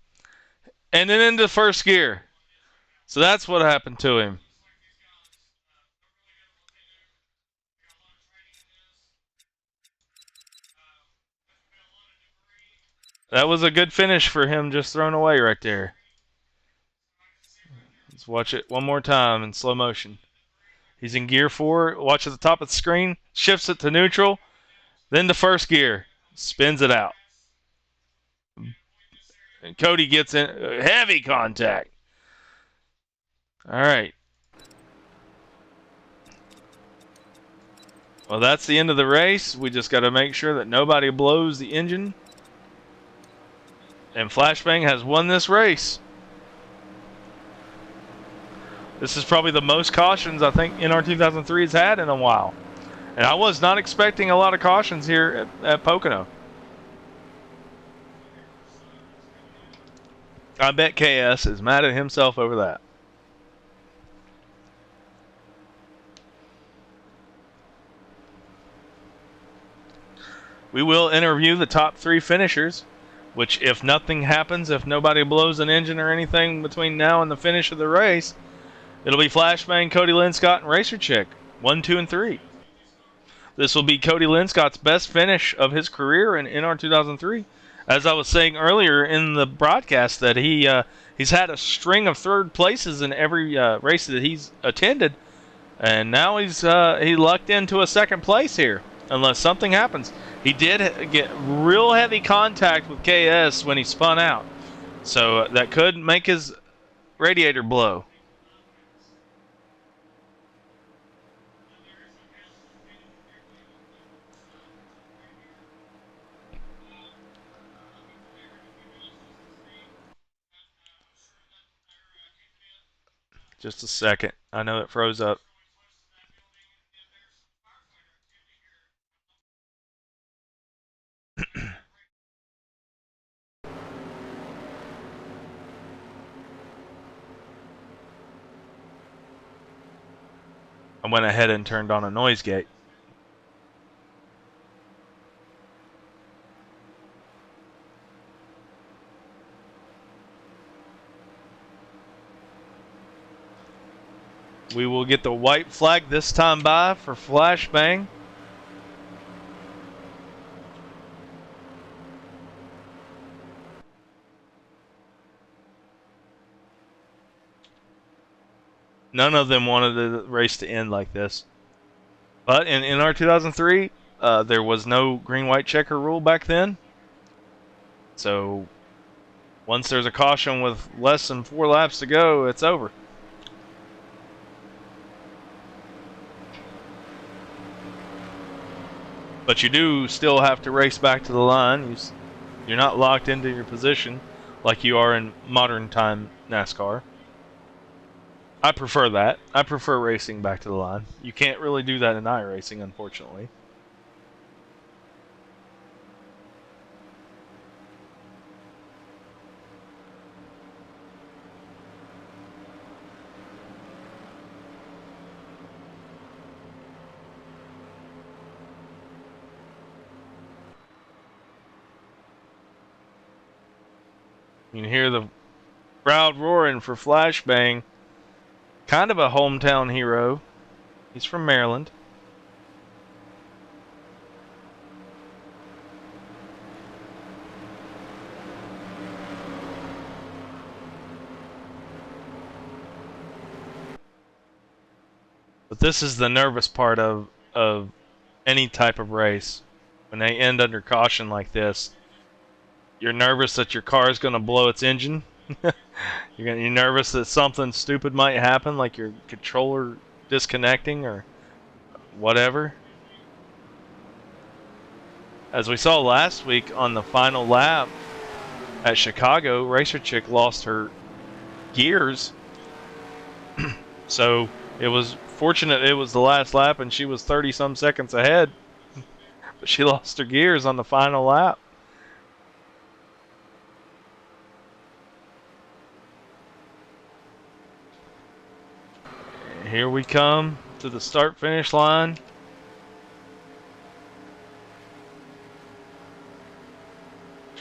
And then into first gear. So that's what happened to him. That was a good finish for him, just thrown away right there. Let's watch it one more time in slow motion. He's in gear 4. Watch at the top of the screen. Shifts it to neutral. Then to first gear. Spins it out. And Cody gets in heavy contact. All right. Well, that's the end of the race. We just got to make sure that nobody blows the engine. And Flashbang has won this race. This is probably the most cautions I think NR2003 has had in a while. And I was not expecting a lot of cautions here at Pocono. I bet KS is mad at himself over that. We will interview the top 3 finishers, which if nothing happens, if nobody blows an engine or anything between now and the finish of the race, it'll be Flashbang, Cody Linscott, and Racer Chick, 1, 2, and 3. This will be Cody Linscott's best finish of his career in NR2003. As I was saying earlier in the broadcast, that he's had a string of third places in every race that he's attended, and now he lucked into a second place here, unless something happens. He did get real heavy contact with KS when he spun out, so that could make his radiator blow. Just a second. I know it froze up. I went ahead and turned on a noise gate. We will get the white flag this time by for Flashbang. None of them wanted the race to end like this. But in NR2003, there was no green-white checker rule back then. So once there's a caution with less than 4 laps to go, it's over. But you do still have to race back to the line. You're not locked into your position like you are in modern time NASCAR. I prefer that. I prefer racing back to the line. You can't really do that in iRacing, unfortunately. You can hear the crowd roaring for Flashbang. Kind of a hometown hero. He's from Maryland. But this is the nervous part of any type of race. When they end under caution like this, you're nervous that your car is going to blow its engine. You're nervous that something stupid might happen, like your controller disconnecting or whatever. As we saw last week on the final lap at Chicago, Racer Chick lost her gears. So it was fortunate it was the last lap and she was 30-some seconds ahead. But she lost her gears on the final lap. Here we come. to the start-finish line.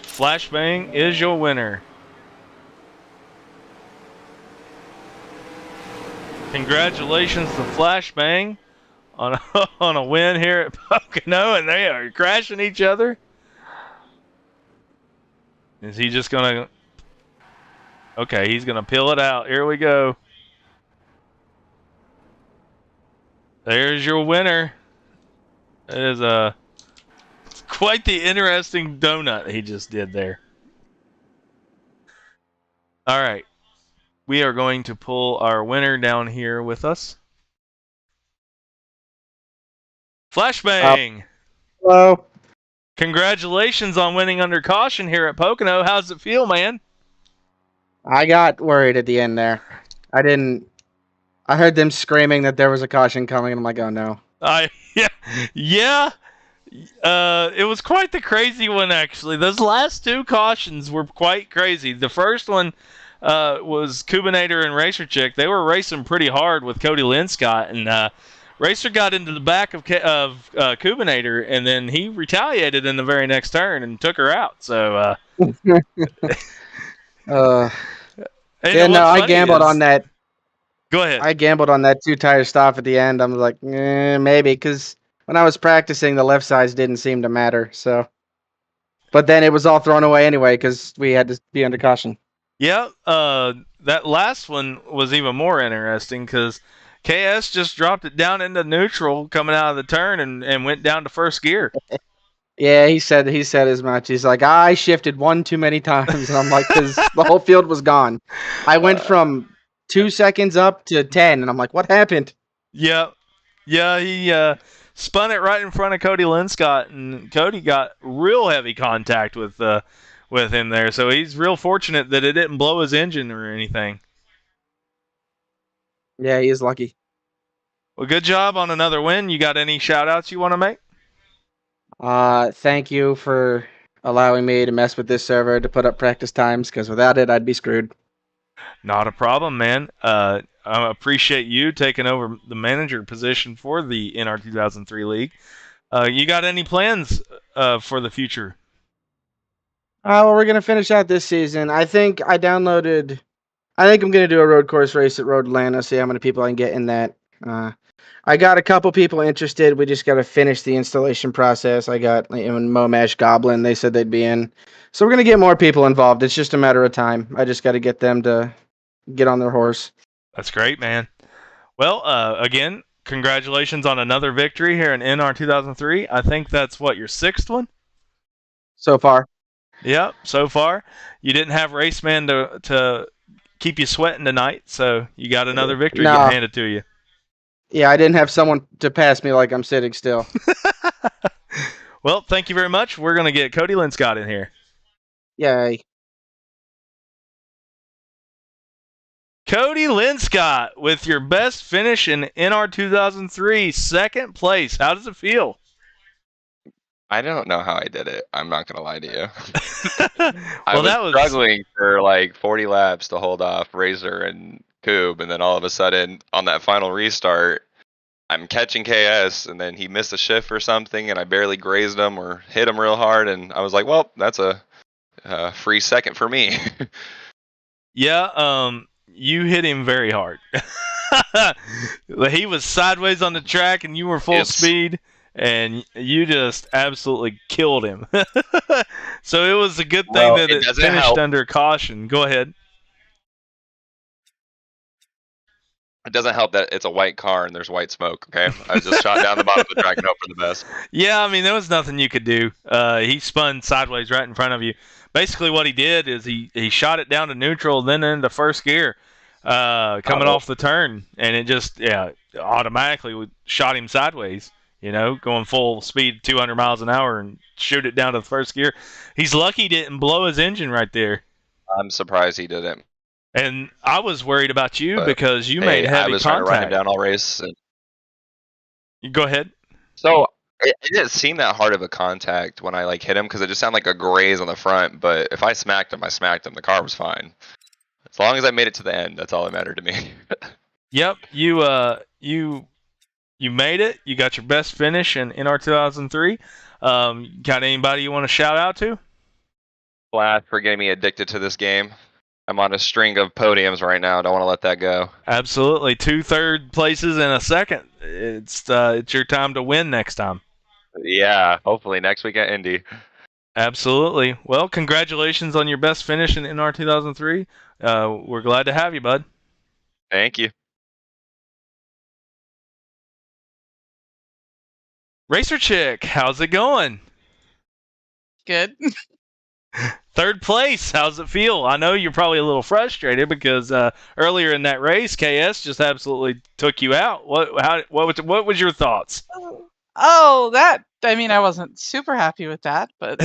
Flashbang is your winner. Congratulations to Flashbang on on a win here at Pocono, and they are crashing each other. Is he just gonna? Okay, he's gonna peel it out. Here we go. There's your winner. It is quite the interesting donut he just did there. All right, we are going to pull our winner down here with us. Flashbang! Hello. Congratulations on winning under caution here at Pocono. How's it feel, man? I got worried at the end there. I heard them screaming that there was a caution coming, and I'm like, oh no. Yeah. It was quite the crazy one, actually. Those last two cautions were quite crazy. The first one was Kubinator and Racer Chick. They were racing pretty hard with Cody Linscott, and Racer got into the back of Kubinator, and then he retaliated in the very next turn and took her out. So, Yeah, no, I gambled on that. Go ahead. I gambled on that 2-tire stop at the end. I'm like, maybe, because when I was practicing, the left sides didn't seem to matter. So, but then it was all thrown away anyway because we had to be under caution. Yeah, that last one was even more interesting because KS just dropped it down into neutral coming out of the turn and went down to first gear. Yeah, he said as much. He's like, I shifted one too many times, and I'm like, because the whole field was gone. I went from 2 seconds up to 10, and I'm like, what happened? Yeah, he spun it right in front of Cody Linscott, and Cody got real heavy contact with him there. So he's real fortunate that it didn't blow his engine or anything. Yeah, he is lucky. Well, good job on another win. You got any shout-outs you want to make? Thank you for allowing me to mess with this server to put up practice times, because without it, I'd be screwed. Not a problem, man. I appreciate you taking over the manager position for the NR2003 League. You got any plans for the future? Well, we're going to finish out this season. I think I'm going to do a road course race at Road Atlanta, see how many people I can get in that. I got a couple people interested. We just got to finish the installation process. I got Momash Goblin. They said they'd be in. So we're going to get more people involved. It's just a matter of time. I just got to get them to get on their horse. That's great, man. Well, again, congratulations on another victory here in NR 2003. I think that's your sixth one? So far. Yep, so far. You didn't have Raceman to keep you sweating tonight, so you got another victory getting handed to you. Yeah, I didn't have someone to pass me like I'm sitting still. Well, thank you very much. We're going to get Cody Linscott in here. Yay. Cody Linscott with your best finish in NR 2003, second place. How does it feel? I don't know how I did it. I'm not going to lie to you. Well, I was struggling for like 40 laps to hold off Razor and Coob, and then all of a sudden, on that final restart, I'm catching KS, and then he missed a shift or something, and I barely grazed him or hit him real hard, and I was like, well, that's a free second for me. Yeah, you hit him very hard. He was sideways on the track, and you were full speed, and you just absolutely killed him. So it was a good thing that it finished under caution. Go ahead. It doesn't help that it's a white car and there's white smoke, okay? I just shot down the bottom of the track and hope for the best. Yeah, I mean, there was nothing you could do. He spun sideways right in front of you. Basically what he did is he shot it down to neutral, then into first gear, coming off the turn, and it just, automatically shot him sideways, going full speed, 200 miles an hour, and shoot it down to the first gear. He's lucky he didn't blow his engine right there. I'm surprised he didn't. And I was worried about you because you made heavy contact. I was trying to run him down all race. You go ahead. So it didn't seem that hard of a contact when I hit him because it just sounded like a graze on the front. But if I smacked him, The car was fine. As long as I made it to the end, that's all that mattered to me. Yep, you You made it. You got your best finish in NR 2003. Got anybody you want to shout out to? Flash for getting me addicted to this game. I'm on a string of podiums right now. Don't want to let that go. Absolutely. 2 third places and a second. It's your time to win next time. Yeah, hopefully next week at Indy. Absolutely. Well, congratulations on your best finish in NR 2003. We're glad to have you, bud. Thank you. Racer Chick, how's it going? Good. Third place, how's it feel? I know you're probably a little frustrated because earlier in that race, KS just absolutely took you out. What was your thoughts? Oh, I wasn't super happy with that, but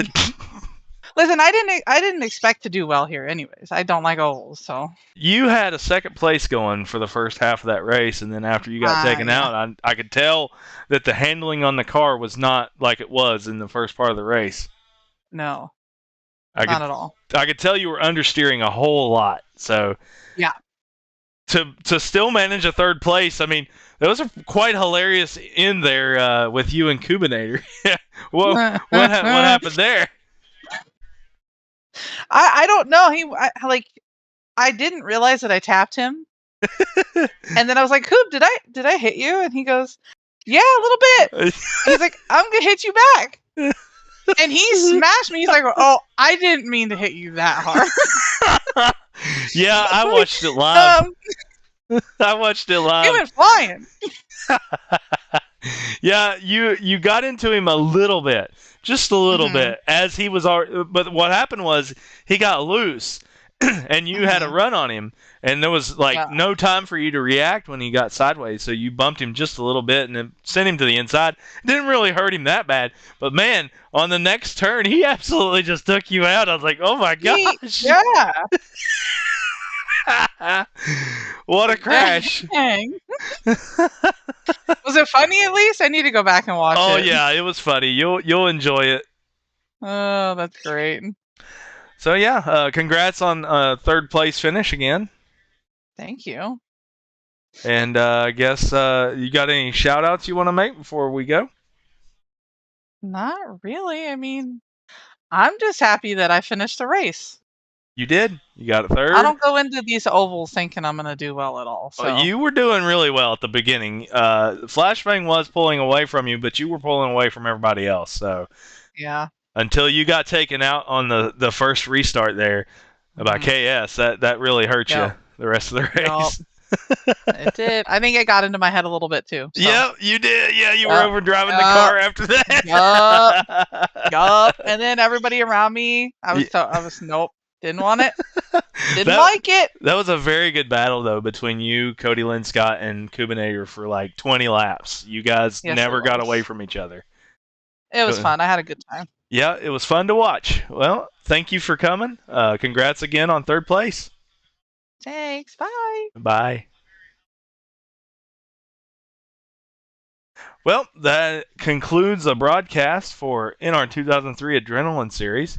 listen, I didn't expect to do well here anyways. I don't like ovals, so. You had a second place going for the first half of that race, and then after you got taken yeah. out, I could tell that the handling on the car was not like it was in the first part of the race. No, not at all. I could tell you were understeering a whole lot. So Yeah. To still manage a third place, I mean, that was a quite hilarious in there with you and Kubinator. what happened there? I don't know. I didn't realize that I tapped him, and then I was like, "Koob, did I hit you?" And he goes, "Yeah, a little bit." He's like, "I'm gonna hit you back," and he smashed me. He's like, "Oh, I didn't mean to hit you that hard." Yeah, I watched it live. I watched it live. He went flying. Yeah, you got into him a little bit, just a little bit, as he was. But what happened was he got loose, and you had a run on him, and there was no time for you to react when he got sideways. So you bumped him just a little bit, and then sent him to the inside. It didn't really hurt him that bad, but man, on the next turn, he absolutely just took you out. I was like, oh my gosh! Yeah. What a crash! Dang. Was it funny at least? I need to go back and watch it. Oh yeah, it was funny. You'll enjoy it. Oh, that's great. So yeah, congrats on third place finish again. Thank you. And I guess you got any shout outs you want to make before we go? Not really. I mean, I'm just happy that I finished the race. You did. You got a third. I don't go into these ovals thinking I'm going to do well at all. So. You were doing really well at the beginning. Flashbang was pulling away from you, but you were pulling away from everybody else. So yeah. Until you got taken out on the first restart there by KS, that really hurt you the rest of the race. It did. I think it got into my head a little bit too. So. Yep, you did. Yeah, you were over driving the car after that. Yup. And then everybody around me, I was nope. Didn't want it. Didn't like it. That was a very good battle, though, between you, Cody Lynn Scott, and Kubinator for like 20 laps. You guys never got away from each other. It was fun. I had a good time. Yeah, it was fun to watch. Well, thank you for coming. Congrats again on third place. Thanks. Bye. Bye. Well, that concludes the broadcast for NR 2003 Adrenaline Series.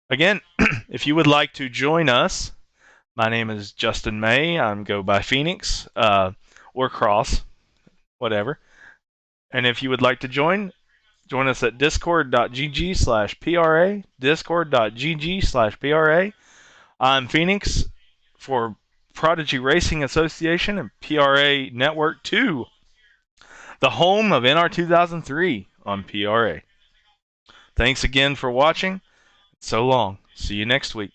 Again, if you would like to join us, my name is Justin May. I go by Phoenix or Cross, whatever. And if you would like to join us at discord.gg/PRA, discord.gg/PRA. I'm Phoenix for Prodigy Racing Association and PRA Network 2, the home of NR 2003 on PRA. Thanks again for watching. So long. See you next week.